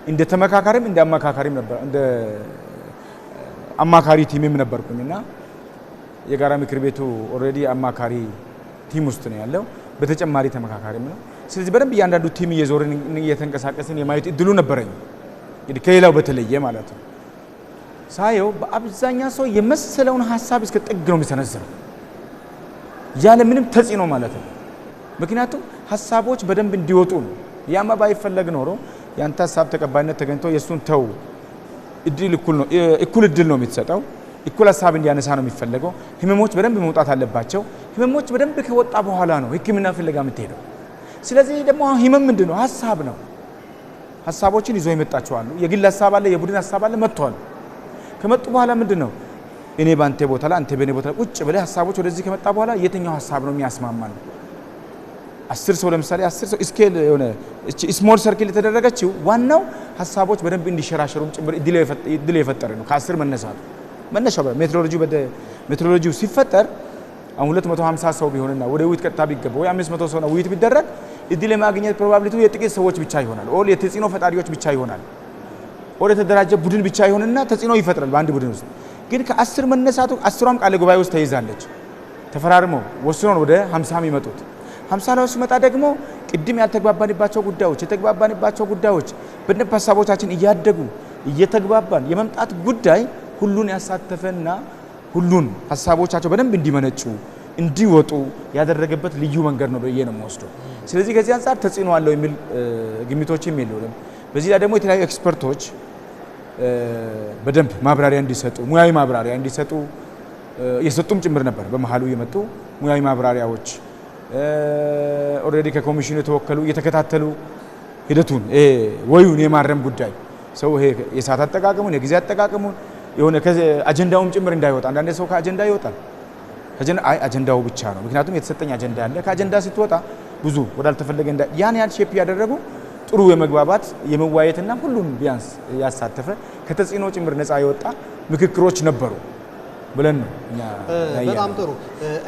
እንደ ተመካካሪም እንደ አማካሪም ነበር እንደ አማካሪ ቲምም ነበርኩኝና የጋራ ምክር ቤቱ ኦልሬዲ አማካሪ ቲም ውስጥ ነው ያለው፣ በተጨማሪ ተመካካሪም ነው። ስለዚህ በደንብ እያንዳንዱ ቲም እየዞርን እየተንቀሳቀስን የማየት እድሉ ነበረኝ እንግዲህ ከሌላው በተለየ ማለት ነው። ሳየው በአብዛኛው ሰው የመሰለውን ሀሳብ እስከ ጥግ ነው የሚሰነዝረው ያለ ምንም ተጽዕኖ ማለት ነው። ምክንያቱም ሀሳቦች በደንብ እንዲወጡ ነው። ያማ ባይፈለግ ኖሮ ያንተ ሀሳብ ተቀባይነት ተገኝቶ የሱን ተው እድል እኩል እድል ነው የሚሰጠው። እኩል ሀሳብ እንዲያነሳ ነው የሚፈለገው። ህመሞች በደንብ መውጣት አለባቸው። ህመሞች በደንብ ከወጣ በኋላ ነው ህክምና ፍለጋ የምትሄደው። ስለዚህ ደግሞ ህመም ምንድን ነው? ሀሳብ ነው። ሀሳቦችን ይዞ ይመጣቸው አሉ። የግል ሀሳብ አለ፣ የቡድን ሀሳብ አለ። መጥቷል። ከመጡ በኋላ ምንድን ነው እኔ ባንተ ቦታ ላይ አንተ በኔ ቦታ ላይ ቁጭ ብለህ ሀሳቦች ወደዚህ ከመጣ በኋላ የትኛው ሀሳብ ነው የሚያስማማን? 10 ሰው ለምሳሌ 10 ሰው ስኬል የሆነ ስሞል ሰርክል የተደረገችው ዋናው ሀሳቦች በደንብ እንዲሸራሸሩም ጭምር እድል የፈጠረ ነው። ከ10 መነሻው ሜትሮሎጂው ሲፈጠር አሁን 250 ሰው ቢሆንና ወደ ውይይት ቀጥታ ቢገባ ወይ 500 ሰው ነው ውይይት ቢደረግ እድል የማግኘት ፕሮባቢሊቲው የጥቂት ሰዎች ብቻ ይሆናል። ኦል የተጽዕኖ ፈጣሪዎች ብቻ ይሆናል። ኦል የተደራጀ ቡድን ብቻ ይሆንና ተጽዕኖ ይፈጥራል በአንድ ቡድን ውስጥ። ግን ከ10 መነሳቱ 10ሯም ቃለ ጉባኤ ውስጥ ተይዛለች። ተፈራርመው ወስኖን ወደ 50 የሚመጡት 50 ላይ ሲመጣ ደግሞ ቅድም ያልተግባባንባቸው ጉዳዮች የተግባባንባቸው ጉዳዮች በደንብ ሀሳቦቻችን እያደጉ እየተግባባን የመምጣት ጉዳይ ሁሉን ያሳተፈና ሁሉን ሀሳቦቻቸው በደንብ እንዲመነጩ እንዲወጡ ያደረገበት ልዩ መንገድ ነው ብዬ ነው የምወስደው። ስለዚህ ከዚህ አንፃር ተጽዕኖ አለው የሚል ግምቶችም የለውም። በዚህ ላይ ደግሞ የተለያዩ ኤክስፐርቶች በደንብ ማብራሪያ እንዲሰጡ ሙያዊ ማብራሪያ እንዲሰጡ የሰጡም ጭምር ነበር። በመሃሉ የመጡ ሙያዊ ማብራሪያዎች ኦልሬዲ ከኮሚሽኑ የተወከሉ እየተከታተሉ ሂደቱን ወዩን የማረም ጉዳይ ሰው ይሄ የሰዓት አጠቃቀሙን የጊዜ አጠቃቀሙን የሆነ አጀንዳውም ጭምር እንዳይወጣ አንዳንድ ሰው ከአጀንዳ ይወጣል። አጀንዳው ብቻ ነው ምክንያቱም የተሰጠኝ አጀንዳ አለ። ከአጀንዳ ስትወጣ ብዙ ወዳልተፈለገ ያን ያህል ሼፕ ያደረጉ ጥሩ የመግባባት የመዋየትና ሁሉም ቢያንስ ያሳተፈ ከተጽዕኖ ጭምር ነፃ የወጣ ምክክሮች ነበሩ ብለን ነው እኛ
በጣም ጥሩ።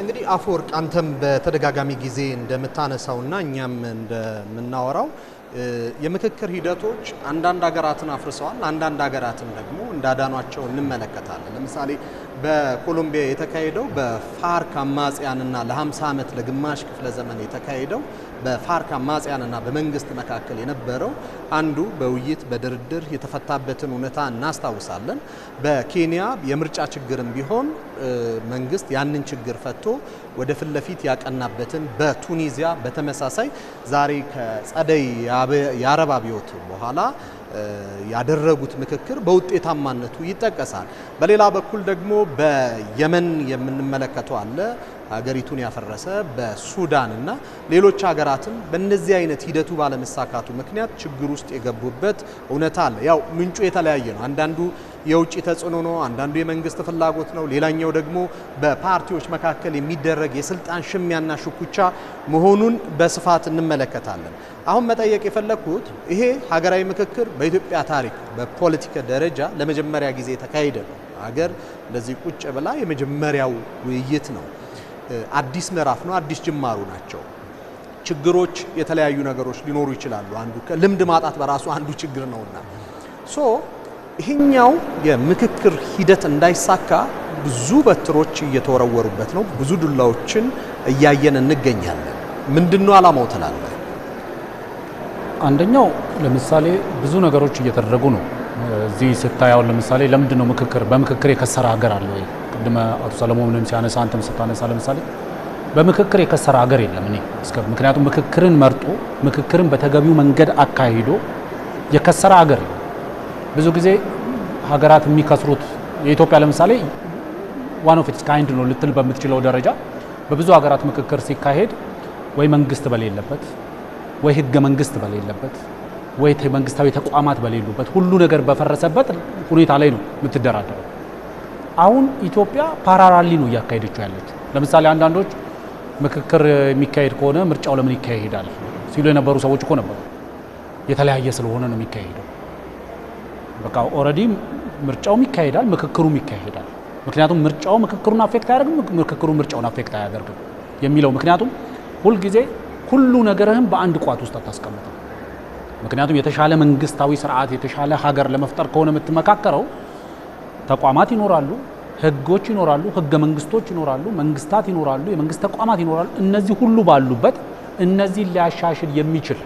እንግዲህ አፈወርቅ አንተም በተደጋጋሚ ጊዜ እንደምታነሳውና እኛም እንደምናወራው የምክክር ሂደቶች አንዳንድ ሀገራትን አፍርሰዋል፣ አንዳንድ ሀገራትን ደግሞ እንዳዳኗቸው እንመለከታለን። ለምሳሌ በኮሎምቢያ የተካሄደው በፋርክ አማጽያንና ለ50 ዓመት ለግማሽ ክፍለ ዘመን የተካሄደው በፋርክ አማጽያንና በመንግስት መካከል የነበረው አንዱ በውይይት በድርድር የተፈታበትን ሁኔታ እናስታውሳለን። በኬንያ የምርጫ ችግርም ቢሆን መንግስት ያንን ችግር ፈቶ ወደ ፊት ለፊት ያቀናበትን፣ በቱኒዚያ በተመሳሳይ ዛሬ ከጸደይ የአረብ አብዮት በኋላ ያደረጉት ምክክር በውጤታማነቱ ይጠቀሳል። በሌላ በኩል ደግሞ በየመን የምንመለከተው አለ ሀገሪቱን ያፈረሰ በሱዳን እና ሌሎች ሀገራትም በእነዚህ አይነት ሂደቱ ባለመሳካቱ ምክንያት ችግር ውስጥ የገቡበት እውነታ አለ። ያው ምንጩ የተለያየ ነው። አንዳንዱ የውጭ ተጽዕኖ ነው፣ አንዳንዱ የመንግስት ፍላጎት ነው፣ ሌላኛው ደግሞ በፓርቲዎች መካከል የሚደረግ የስልጣን ሽሚያና ሽኩቻ መሆኑን በስፋት እንመለከታለን። አሁን መጠየቅ የፈለኩት ይሄ ሀገራዊ ምክክር በኢትዮጵያ ታሪክ በፖለቲካ ደረጃ ለመጀመሪያ ጊዜ የተካሄደ ነው። ሀገር እንደዚህ ቁጭ ብላ የመጀመሪያው ውይይት ነው። አዲስ ምዕራፍ ነው። አዲስ ጅማሩ ናቸው። ችግሮች የተለያዩ ነገሮች ሊኖሩ ይችላሉ። አንዱ ልምድ ማጣት በራሱ አንዱ ችግር ነውና ይሄኛው የምክክር ሂደት እንዳይሳካ ብዙ በትሮች እየተወረወሩበት ነው። ብዙ ዱላዎችን እያየን እንገኛለን። ምንድነው ዓላማው ትላለህ?
አንደኛው ለምሳሌ ብዙ ነገሮች እየተደረጉ ነው። እዚህ ስታያው ለምሳሌ ለምንድን ነው በምክክር የከሰረ ሀገር አለ ወይ? ቅድመ አቶ ሰለሞንም ሲያነሳ አንተም ስታነሳ ለምሳሌ በምክክር የከሰረ ሀገር የለም እኔ ምክንያቱም ምክክርን መርጦ ምክክርን በተገቢው መንገድ አካሂዶ የከሰረ ሀገር ብዙ ጊዜ ሀገራት የሚከስሩት የኢትዮጵያ ለምሳሌ ዋን ኦፍ ኢትስ ካይንድ ነው ልትል በምትችለው ደረጃ በብዙ ሀገራት ምክክር ሲካሄድ ወይ መንግስት በሌለበት ወይ ህገ መንግስት በሌለበት ወይ መንግስታዊ ተቋማት በሌሉበት ሁሉ ነገር በፈረሰበት ሁኔታ ላይ ነው የምትደራደረው። አሁን ኢትዮጵያ ፓራራሊ ነው እያካሄደችው ያለችው። ለምሳሌ አንዳንዶች ምክክር የሚካሄድ ከሆነ ምርጫው ለምን ይካሄዳል ሲሉ የነበሩ ሰዎች እኮ ነበሩ። የተለያየ ስለሆነ ነው የሚካሄደው። በቃ ኦልሬዲ ምርጫውም ይካሄዳል፣ ምክክሩም ይካሄዳል። ምክንያቱም ምርጫው ምክክሩን አፌክት አያደርግም፣ ምክክሩ ምርጫውን አፌክት አያደርግም የሚለው ምክንያቱም ሁልጊዜ ሁሉ ነገርህም በአንድ ቋት ውስጥ አታስቀምጠው። ምክንያቱም የተሻለ መንግስታዊ ስርዓት የተሻለ ሀገር ለመፍጠር ከሆነ የምትመካከረው ተቋማት ይኖራሉ፣ ህጎች ይኖራሉ፣ ህገ መንግስቶች ይኖራሉ፣ መንግስታት ይኖራሉ፣ የመንግስት ተቋማት ይኖራሉ። እነዚህ ሁሉ ባሉበት እነዚህን ሊያሻሽል የሚችል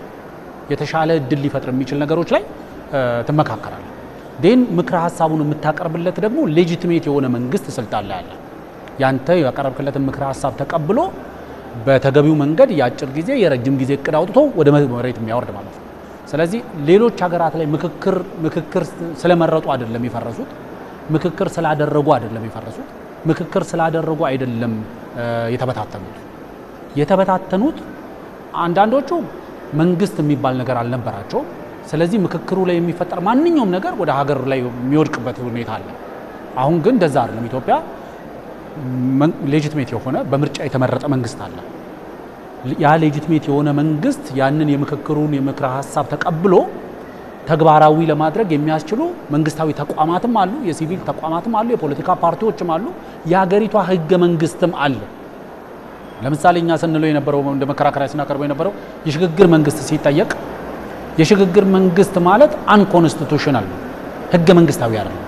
የተሻለ እድል ሊፈጥር የሚችል ነገሮች ላይ ትመካከራለህ። ዴን ምክረ ሀሳቡን የምታቀርብለት ደግሞ ሌጂቲሜት የሆነ መንግስት ስልጣን ላይ አለ። ያንተ ያቀረብክለትን ምክረ ሀሳብ ተቀብሎ በተገቢው መንገድ የአጭር ጊዜ የረጅም ጊዜ እቅድ አውጥቶ ወደ መሬት የሚያወርድ ማለት ነው። ስለዚህ ሌሎች ሀገራት ላይ ምክክር ስለመረጡ አይደለም የፈረሱት፣ ምክክር ስላደረጉ አይደለም የፈረሱት፣ ምክክር ስላደረጉ አይደለም የተበታተኑት አንዳንዶቹ መንግስት የሚባል ነገር አልነበራቸውም። ስለዚህ ምክክሩ ላይ የሚፈጠር ማንኛውም ነገር ወደ ሀገር ላይ የሚወድቅበት ሁኔታ አለ። አሁን ግን እንደዛ አይደለም። ኢትዮጵያ ሌጂቲሜት የሆነ በምርጫ የተመረጠ መንግስት አለ። ያ ሌጂቲሜት የሆነ መንግስት ያንን የምክክሩን የምክረ ሀሳብ ተቀብሎ ተግባራዊ ለማድረግ የሚያስችሉ መንግስታዊ ተቋማትም አሉ፣ የሲቪል ተቋማትም አሉ፣ የፖለቲካ ፓርቲዎችም አሉ፣ የሀገሪቷ ህገ መንግስትም አለ። ለምሳሌ እኛ ስንለው የነበረው እንደ መከራከሪያ ስናቀርበው የነበረው የሽግግር መንግስት ሲጠየቅ የሽግግር መንግስት ማለት አንኮንስቲቱሽናል ነው፣ ህገ መንግስታዊ አይደለም።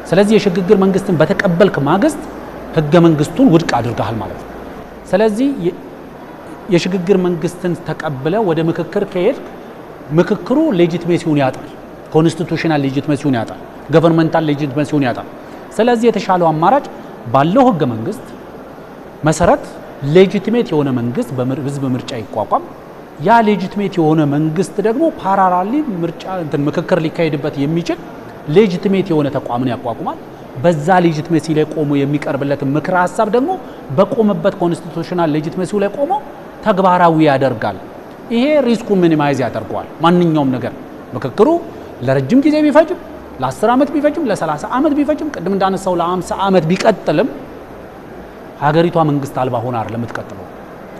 ስለዚህ የሽግግር መንግስትን በተቀበልክ ማግስት ህገ መንግስቱን ውድቅ አድርገሃል ማለት ነው። ስለዚህ የሽግግር መንግስትን ተቀብለ ወደ ምክክር ከሄድ ምክክሩ ሌጂቲሜሲውን ያጣል፣ ኮንስቲቱሽናል ሌጂቲሜሲውን ያጣል፣ ገቨርንመንታል ሌጂቲሜሲውን ያጣል። ስለዚህ የተሻለው አማራጭ ባለው ህገ መንግስት መሰረት ሌጂቲሜት የሆነ መንግስት በህዝብ ምርጫ ይቋቋም። ያ ሌጂቲሜት የሆነ መንግስት ደግሞ ፓራራሊ ምክክር ሊካሄድበት የሚችል ሌጂቲሜት የሆነ ተቋምን ያቋቁማል። በዛ ሌጂቲሜሲ ላይ ቆሞ የሚቀርብለትን ምክረ ሀሳብ ደግሞ በቆመበት ኮንስቲቱሽናል ሌጂቲሜሲው ላይ ቆሞ ተግባራዊ ያደርጋል። ይሄ ሪስኩን ሚኒማይዝ ያደርገዋል። ማንኛውም ነገር ምክክሩ ለረጅም ጊዜ ቢፈጅም ለ10 ዓመት ቢፈጅም ለ30 ዓመት ቢፈጅም ቅድም እንዳነሳው ለ50 ዓመት ቢቀጥልም ሀገሪቷ መንግስት አልባ ሆና አይደለም የምትቀጥለው፣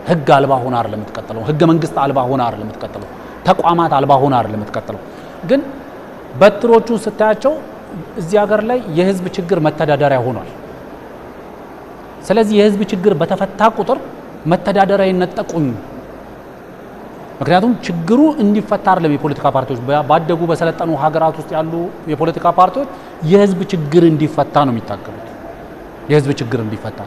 ህግ አልባ ሆና አይደለም የምትቀጥለው፣ ህገ መንግስት አልባ ሆና አይደለም የምትቀጥለው፣ ተቋማት አልባ ሆና አይደለም የምትቀጥለው። ግን በትሮቹ ስታያቸው እዚህ ሀገር ላይ የህዝብ ችግር መተዳደሪያ ሆኗል። ስለዚህ የህዝብ ችግር በተፈታ ቁጥር መተዳደሪያ ይነጠቁኝ። ምክንያቱም ችግሩ እንዲፈታ አይደለም የፖለቲካ ፓርቲዎች ባደጉ በሰለጠኑ ሀገራት ውስጥ ያሉ የፖለቲካ ፓርቲዎች የህዝብ ችግር እንዲፈታ ነው የሚታገሉት፣ የህዝብ ችግር እንዲፈታ።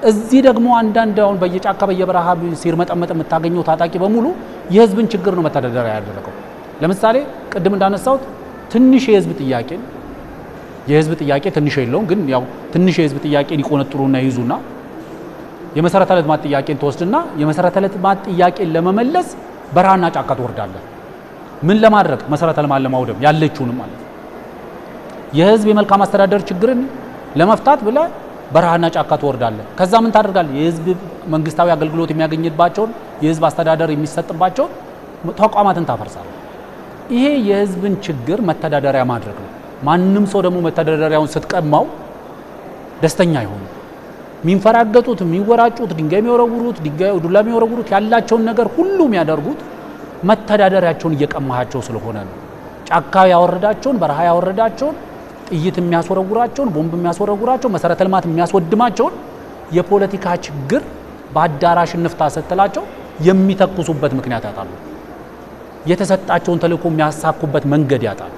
እዚህ ደግሞ አንዳንድ አሁን በየጫካ በየበረሃ ሲርመጠመጥ የምታገኘው ታጣቂ በሙሉ የህዝብን ችግር ነው መተዳደሪያ ያደረገው። ለምሳሌ ቅድም እንዳነሳሁት ትንሽ የህዝብ ጥያቄ ትንሽ የለውም፣ ግን ያው ትንሽ የህዝብ ጥያቄን ይቆነጥሩና ይዙና የመሰረተ ልማት ጥያቄን ተወስድና የመሰረተ ልማት ጥያቄን ለመመለስ በረሃና ጫካ ትወርዳለህ። ምን ለማድረግ? መሰረተ ልማት ለማውደም ያለችውንም ማለት ነው። የህዝብ የመልካም አስተዳደር ችግርን ለመፍታት ብለህ በረሃና ጫካ ትወርዳለህ። ከዛ ምን ታደርጋለህ? የህዝብ መንግስታዊ አገልግሎት የሚያገኝባቸውን የህዝብ አስተዳደር የሚሰጥባቸውን ተቋማትን ታፈርሳለህ። ይሄ የህዝብን ችግር መተዳደሪያ ማድረግ ነው። ማንም ሰው ደግሞ መተዳደሪያውን ስትቀማው ደስተኛ አይሆንም። የሚንፈራገጡት፣ የሚወራጩት፣ ድንጋይ የሚወረውሩት፣ ዱላ የሚወረውሩት ያላቸውን ነገር ሁሉ የሚያደርጉት መተዳደሪያቸውን እየቀማሃቸው ስለሆነ ነው። ጫካ ያወረዳቸውን፣ በረሃ ያወረዳቸውን፣ ጥይት የሚያስወረውራቸውን፣ ቦምብ የሚያስወረውራቸውን፣ መሰረተ ልማት የሚያስወድማቸውን የፖለቲካ ችግር በአዳራሽ እንፍታ ስትላቸው የሚተኩሱበት ምክንያት ያጣሉ። የተሰጣቸውን ተልእኮ የሚያሳኩበት መንገድ ያጣሉ።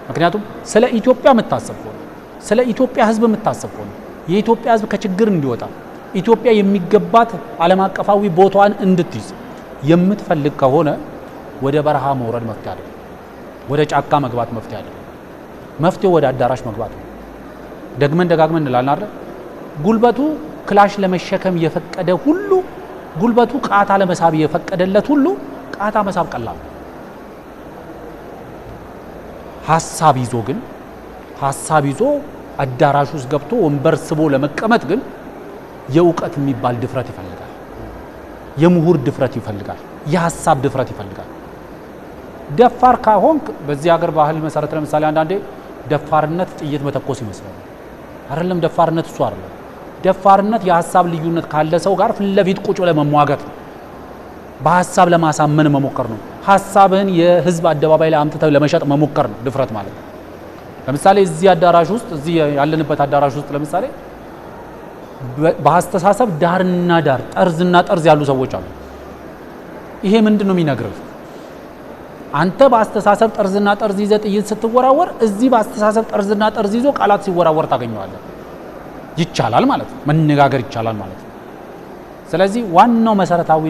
ምክንያቱም ስለ ኢትዮጵያ የምታስብ ከሆነ ስለ ኢትዮጵያ ህዝብ የምታስብ ከሆነ የኢትዮጵያ ህዝብ ከችግር እንዲወጣ ኢትዮጵያ የሚገባት ዓለም አቀፋዊ ቦታዋን እንድትይዝ የምትፈልግ ከሆነ ወደ በረሃ መውረድ መፍትሄ አይደለም። ወደ ጫካ መግባት መፍትሄ አይደለም። መፍትሄው ወደ አዳራሽ መግባት ነው። ደግመን ደጋግመን እንላለን አይደል? ጉልበቱ ክላሽ ለመሸከም የፈቀደ ሁሉ ጉልበቱ ቃታ ለመሳብ የፈቀደለት ሁሉ ቃታ መሳብ ቀላል። ሐሳብ ይዞ አዳራሽ ውስጥ ገብቶ ወንበር ስቦ ለመቀመጥ ግን የእውቀት የሚባል ድፍረት ይፈልጋል። የምሁር ድፍረት ይፈልጋል። የሐሳብ ድፍረት ይፈልጋል። ደፋር ካሆንክ በዚህ ሀገር ባህል መሰረት ለምሳሌ አንዳንዴ ደፋርነት ጥይት መተኮስ ይመስላል። አይደለም ደፋርነት እሱ አይደለም። ደፋርነት የሐሳብ ልዩነት ካለ ሰው ጋር ፊት ለፊት ቁጭ ብለህ መሟገት ነው። በሐሳብ ለማሳመን መሞከር ነው። ሐሳብህን የህዝብ አደባባይ ላይ አምጥተህ ለመሸጥ መሞከር ነው ድፍረት ማለት። ለምሳሌ እዚህ አዳራሽ ውስጥ እዚህ ያለንበት አዳራሽ ውስጥ ለምሳሌ በአስተሳሰብ ዳርና ዳር ጠርዝና ጠርዝ ያሉ ሰዎች አሉ። ይሄ ምንድነው የሚነግርህ? አንተ በአስተሳሰብ ጠርዝና ጠርዝ ይዘህ ጥይት ስትወራወር እዚህ በአስተሳሰብ ጠርዝና ጠርዝ ይዞ ቃላት ሲወራወር ታገኘዋለህ። ይቻላል ማለት ነው። መነጋገር ይቻላል ማለት ነው። ስለዚህ ዋናው መሰረታዊ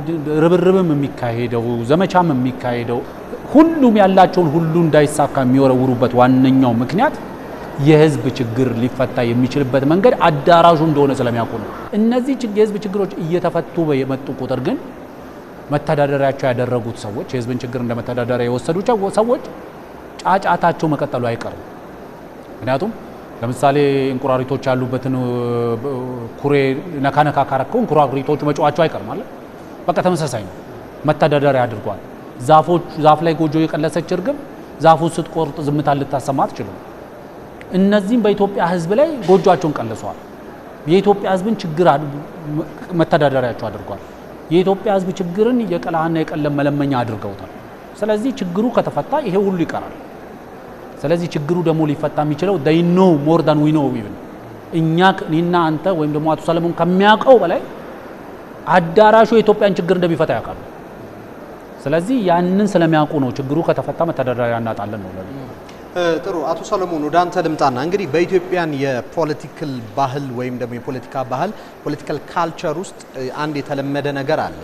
ርብርብም የሚካሄደው ዘመቻም የሚካሄደው ሁሉም ያላቸውን ሁሉ እንዳይሳካ የሚወረውሩበት ዋነኛው ምክንያት የህዝብ ችግር ሊፈታ የሚችልበት መንገድ አዳራሹ እንደሆነ ስለሚያውቁ ነው። እነዚህ የህዝብ ችግሮች እየተፈቱ በመጡ ቁጥር ግን መተዳደሪያቸው ያደረጉት ሰዎች የህዝብን ችግር እንደ መተዳደሪያ የወሰዱ ሰዎች ጫጫታቸው መቀጠሉ አይቀርም። ምክንያቱም ለምሳሌ እንቁራሪቶች ያሉበትን ኩሬ ነካነካ ካረከው እንቁራሪቶቹ መጫዋቸው አይቀርም ማለት በቃ ተመሳሳይ ነው። መተዳደሪያ አድርጓል። ዛፍ ላይ ጎጆ የቀለሰች እርግብ ዛፉን ስትቆርጥ ዝምታ ልታሰማ አትችልም። እነዚህም በኢትዮጵያ ህዝብ ላይ ጎጆአቸውን ቀልሰዋል። የኢትዮጵያ ህዝብን ችግር መተዳደሪያቸው አድርጓል። የኢትዮጵያ ህዝብ ችግርን የቀላሃና የቀለም መለመኛ አድርገውታል። ስለዚህ ችግሩ ከተፈታ ይሄ ሁሉ ይቀራል። ስለዚህ ችግሩ ደግሞ ሊፈታ የሚችለው they know more than we know even እኔና አንተ ወይም ደግሞ አቶ ሰለሞን ከሚያውቀው በላይ አዳራሹ የኢትዮጵያን ችግር እንደሚፈታ ያውቃሉ። ስለዚህ ያንን ስለሚያውቁ ነው ችግሩ ከተፈታ መተዳደሪያ እናጣለን ነው።
ጥሩ አቶ ሰለሞን ወደ አንተ ልምጣና እንግዲህ በኢትዮጵያን የፖለቲካል ባህል ወይም ደግሞ የፖለቲካ ባህል ፖለቲካል ካልቸር ውስጥ አንድ የተለመደ ነገር አለ።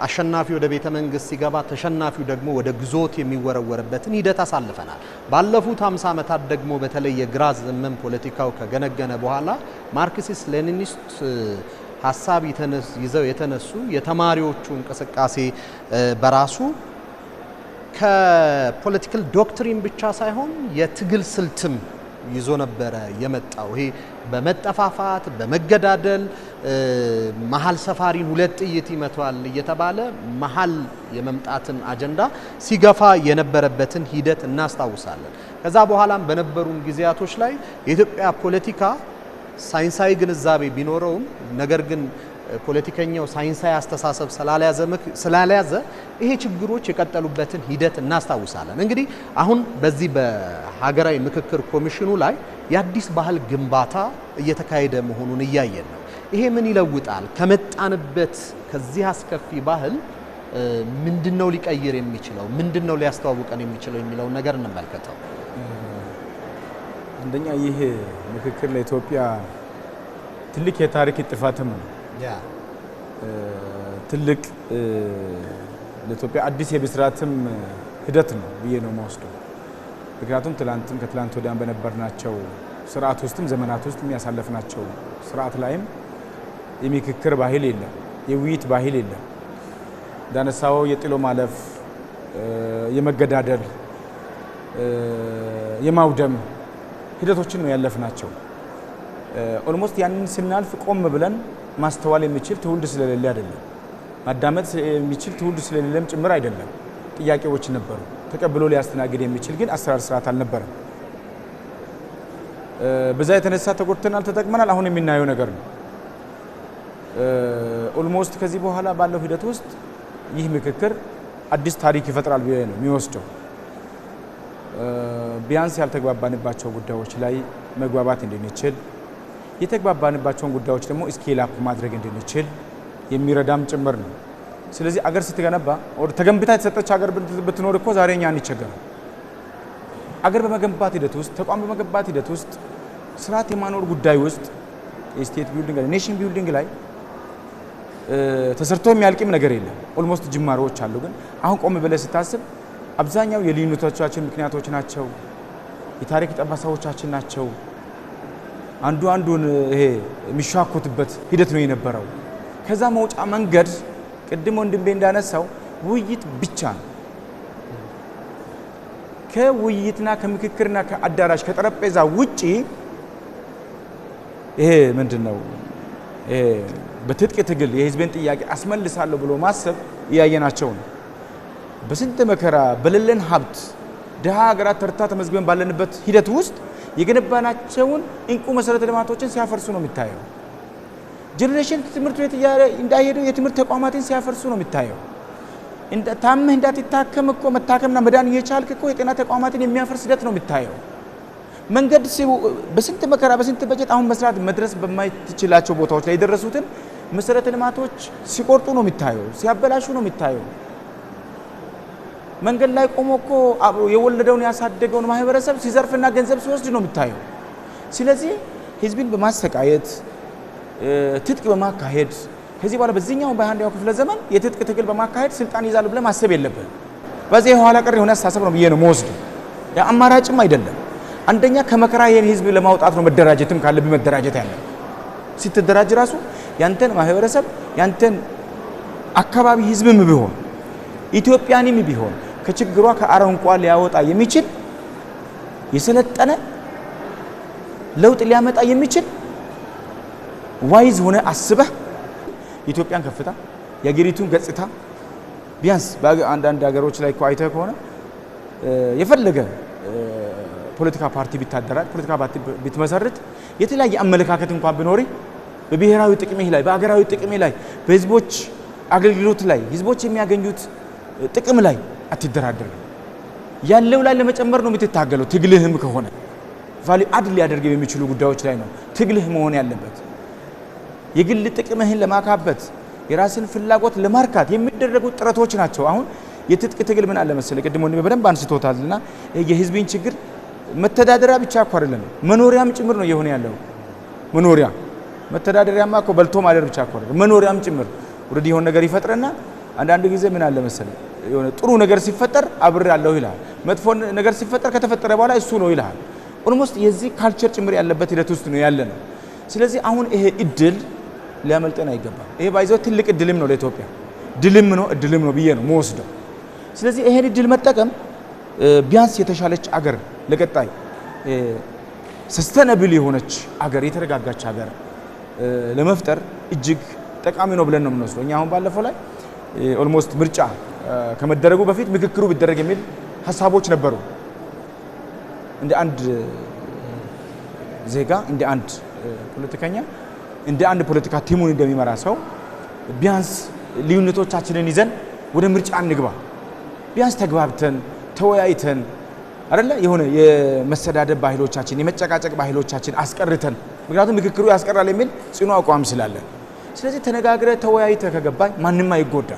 አሸናፊው ወደ ቤተ መንግስት ሲገባ ተሸናፊው ደግሞ ወደ ግዞት የሚወረወርበትን ሂደት አሳልፈናል። ባለፉት 50 ዓመታት ደግሞ በተለይ የግራ ዘመም ፖለቲካው ከገነገነ በኋላ ማርክሲስት ሌኒኒስት ሐሳብ ይዘው የተነሱ የተማሪዎቹ እንቅስቃሴ በራሱ ከፖለቲካል ዶክትሪን ብቻ ሳይሆን የትግል ስልትም ይዞ ነበረ የመጣው። ይሄ በመጠፋፋት በመገዳደል መሃል ሰፋሪን ሁለት ጥይት ይመታል እየተባለ መሃል የመምጣትን አጀንዳ ሲገፋ የነበረበትን ሂደት እናስታውሳለን። ከዛ በኋላም በነበሩን ጊዜያቶች ላይ የኢትዮጵያ ፖለቲካ ሳይንሳዊ ግንዛቤ ቢኖረውም ነገር ግን ፖለቲከኛው ሳይንሳዊ አስተሳሰብ ስላልያዘ ይሄ ችግሮች የቀጠሉበትን ሂደት እናስታውሳለን። እንግዲህ አሁን በዚህ በሀገራዊ ምክክር ኮሚሽኑ ላይ የአዲስ ባህል ግንባታ እየተካሄደ መሆኑን እያየን ነው። ይሄ ምን ይለውጣል? ከመጣንበት ከዚህ አስከፊ ባህል ምንድነው ሊቀይር የሚችለው? ምንድነው ሊያስተዋውቀን የሚችለው የሚለውን ነገር እንመልከተው።
አንደኛ ይህ ምክክር ለኢትዮጵያ ትልቅ የታሪክ ጥፋትም ነው። ትልቅ ለኢትዮጵያ አዲስ የብስራትም ሂደት ነው ብዬ ነው የምወስደው። ምክንያቱም ከትላንት ወዲያም በነበርናቸው ስርዓት ውስጥም ዘመናት ውስጥ የሚያሳለፍናቸው ስርዓት ላይም የምክክር ባህል የለም፣ የውይይት ባህል የለም። እንዳነሳው የጥሎ ማለፍ፣ የመገዳደል፣ የማውደም ሂደቶችን ነው ያለፍናቸው። ኦልሞስት ያንን ስናልፍ ቆም ብለን ማስተዋል የሚችል ትውልድ ስለሌለ አይደለም፣ ማዳመጥ የሚችል ትውልድ ስለሌለም ጭምር አይደለም። ጥያቄዎች ነበሩ፣ ተቀብሎ ሊያስተናግድ የሚችል ግን አሰራር ስርዓት አልነበረም። በዛ የተነሳ ተጎድተናል፣ ተጠቅመናል። አሁን የምናየው ነገር ነው። ኦልሞስት ከዚህ በኋላ ባለው ሂደት ውስጥ ይህ ምክክር አዲስ ታሪክ ይፈጥራል ብዬ ነው የሚወስደው። ቢያንስ ያልተግባባንባቸው ጉዳዮች ላይ መግባባት እንድንችል፣ የተግባባንባቸውን ጉዳዮች ደግሞ ስኬል አፕ ማድረግ እንድንችል የሚረዳም ጭምር ነው። ስለዚህ አገር ስትገነባ ወደ ተገንብታ የተሰጠች አገር ብትኖር እኮ ዛሬ እኛ አንቸገርም። አገር በመገንባት ሂደት ውስጥ ተቋም በመገንባት ሂደት ውስጥ ስርዓት የማኖር ጉዳይ ውስጥ የስቴት ቢልዲንግ ላይ ኔሽን ቢልዲንግ ላይ ተሰርቶ የሚያልቅም ነገር የለም። ኦልሞስት ጅማሮዎች አሉ። ግን አሁን ቆም ብለህ ስታስብ አብዛኛው የልዩነቶቻችን ምክንያቶች ናቸው፣ የታሪክ ጠባሳዎቻችን ናቸው። አንዱን ይሄ የሚሻኮትበት ሂደት ነው የነበረው። ከዛ መውጫ መንገድ ቅድም ወንድሜ እንዳነሳው ውይይት ብቻ ነው። ከውይይትና ከምክክርና ከአዳራሽ ከጠረጴዛ ውጪ ይሄ ምንድነው በትጥቅ ትግል የህዝብን ጥያቄ አስመልሳለሁ ብሎ ማሰብ እያየናቸው ነው። በስንት መከራ በሌለን ሀብት ድሃ ሀገራት ተርታ ተመዝግበን ባለንበት ሂደት ውስጥ የገነባናቸውን እንቁ መሰረተ ልማቶችን ሲያፈርሱ ነው የሚታየው። ጀነሬሽን ትምህርት ቤት እንዳይሄዱ የትምህርት ተቋማትን ሲያፈርሱ ነው የሚታየው። ታመህ እንዳትታከም እኮ መታከምና መዳን እየቻልክ እኮ የጤና ተቋማትን የሚያፈርስ ሂደት ነው የሚታየው። መንገድ በስንት መከራ በስንት በጀት አሁን መስራት መድረስ በማይችላቸው ቦታዎች ላይ የደረሱትን መሰረተ ልማቶች ሲቆርጡ ነው የሚታየው፣ ሲያበላሹ ነው የሚታየው። መንገድ ላይ ቆሞ እኮ የወለደውን ያሳደገውን ማህበረሰብ ሲዘርፍና ገንዘብ ሲወስድ ነው የሚታየው። ስለዚህ ህዝብን በማሰቃየት ትጥቅ በማካሄድ ከዚህ በኋላ በዚህኛው በ21ኛው ክፍለ ዘመን የትጥቅ ትግል በማካሄድ ስልጣን ይዛሉ ብለን ማሰብ የለብን። በዚህ የኋላ ቀር የሆነ አስተሳሰብ ነው ብዬ ነው የምወስደው። አማራጭም አይደለም። አንደኛ ከመከራ ይሄን ህዝብ ለማውጣት ነው መደራጀትም ካለብህ መደራጀት ያለ። ስትደራጅ ራሱ ያንተን ማህበረሰብ ያንተን አካባቢ ህዝብም ቢሆን ኢትዮጵያንም ቢሆን ከችግሯ ከአረንቋ ሊያወጣ የሚችል የሰለጠነ ለውጥ ሊያመጣ የሚችል ዋይዝ ሆነ አስበህ የኢትዮጵያን ከፍታ የአገሪቱን ገጽታ ቢያንስ በአንዳንድ ሀገሮች ላይ አይተህ ከሆነ የፈለገ ፖለቲካ ፓርቲ ቢታደራጅ ፖለቲካ ፓርቲ ቢትመሰርት የተለያየ አመለካከት እንኳን ቢኖር በብሔራዊ ጥቅምህ ላይ በአገራዊ ጥቅምህ ላይ በህዝቦች አገልግሎት ላይ ህዝቦች የሚያገኙት ጥቅም ላይ አትደራደርም። ያለው ላይ ለመጨመር ነው የምትታገለው። ትግልህም ከሆነ ቫልዩ አድ ሊያደርግ የሚችሉ ጉዳዮች ላይ ነው ትግልህ መሆን ያለበት። የግል ጥቅምህን ለማካበት የራስን ፍላጎት ለማርካት የሚደረጉ ጥረቶች ናቸው። አሁን የትጥቅ ትግል ምን አለ መሰለህ ቅድም ወንድሜ በደንብ አንስቶታልና የህዝብን ችግር መተዳደሪያ ብቻ እኮ አይደለም መኖሪያም ጭምር ነው የሆነ ያለው። መኖሪያ መተዳደሪያማ እኮ በልቶ ማደር ብቻ እኮ አይደለም መኖሪያም ጭምር ወረዲ የሆነ ነገር ይፈጥረና አንዳንድ ጊዜ ምን አለ መሰለህ የሆነ ጥሩ ነገር ሲፈጠር አብሬ ያለው ይላል፣ መጥፎ ነገር ሲፈጠር ከተፈጠረ በኋላ እሱ ነው ይላል። ኦልሞስት የዚህ ካልቸር ጭምር ያለበት ሂደት ውስጥ ነው ያለ ነው። ስለዚህ አሁን ይሄ እድል ሊያመልጠን አይገባም። ይሄ ባይዘው ትልቅ እድልም ነው ለኢትዮጵያ፣ ድልም ነው እድልም ነው ብዬ ነው መወስደው። ስለዚህ ይሄን እድል መጠቀም ቢያንስ የተሻለች አገር ለቀጣይ ሰስተነብል የሆነች አገር የተረጋጋች አገር ለመፍጠር እጅግ ጠቃሚ ነው ብለን ነው የምንወስደው። እኛ አሁን ባለፈው ላይ ኦልሞስት ምርጫ ከመደረጉ በፊት ምክክሩ ቢደረግ የሚል ሀሳቦች ነበሩ። እንደ አንድ ዜጋ እንደ አንድ ፖለቲከኛ እንደ አንድ ፖለቲካ ቲሙን እንደሚመራ ሰው ቢያንስ ልዩነቶቻችንን ይዘን ወደ ምርጫ እንግባ፣ ቢያንስ ተግባብተን ተወያይተን አይደለ የሆነ የመሰዳደብ ባህሎቻችን የመጨቃጨቅ ባህሎቻችን አስቀርተን፣ ምክንያቱም ምክክሩ ያስቀራል የሚል ጽኑ አቋም ስላለ፣ ስለዚህ ተነጋግረ ተወያይተ ከገባኝ ማንም አይጎዳ፣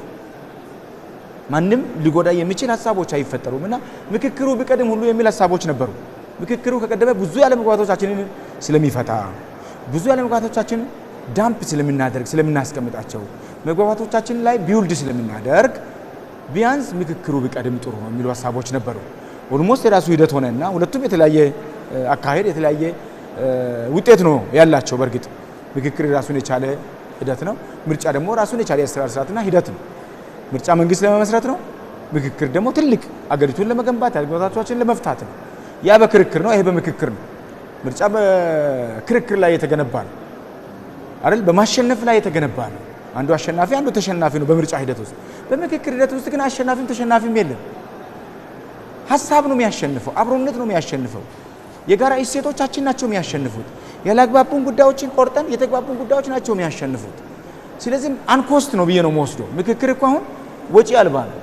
ማንም ሊጎዳ የሚችል ሀሳቦች አይፈጠሩም እና ምክክሩ ቢቀድም ሁሉ የሚል ሀሳቦች ነበሩ። ምክክሩ ከቀደመ ብዙ ያለመግባባቶቻችንን ስለሚፈታ ብዙ ያለመግባባቶቻችንን ዳምፕ ስለምናደርግ ስለምናስቀምጣቸው መግባባቶቻችን ላይ ቢውልድ ስለምናደርግ ቢያንስ ምክክሩ ቢቀድም ጥሩ ነው የሚሉ ሀሳቦች ነበሩ። ኦልሞስት የራሱ ሂደት ሆነና ሁለቱም የተለያየ አካሄድ የተለያየ ውጤት ነው ያላቸው። በእርግጥ ምክክር ራሱን የቻለ ሂደት ነው። ምርጫ ደግሞ ራሱን የቻለ የአሰራር ስርዓትና ሂደት ነው። ምርጫ መንግስት ለመመስረት ነው። ምክክር ደግሞ ትልቅ አገሪቱን ለመገንባት ያለመግባባቶችን ለመፍታት ነው። ያ በክርክር ነው፣ ይሄ በምክክር ነው። ምርጫ በክርክር ላይ የተገነባ ነው አይደል? በማሸነፍ ላይ የተገነባ ነው። አንዱ አሸናፊ አንዱ ተሸናፊ ነው በምርጫ ሂደት ውስጥ። በምክክር ሂደት ውስጥ ግን አሸናፊም ተሸናፊም የለም። ሀሳብ ነው የሚያሸንፈው፣ አብሮነት ነው የሚያሸንፈው፣ የጋራ እሴቶቻችን ናቸው የሚያሸንፉት። ያላግባቡን ጉዳዮችን ቆርጠን የተግባቡን ጉዳዮች ናቸው የሚያሸንፉት። ስለዚህ አንኮስት ነው ብዬ ነው የምወስደው። ምክክር እኮ አሁን ወጪ አልባ ነው።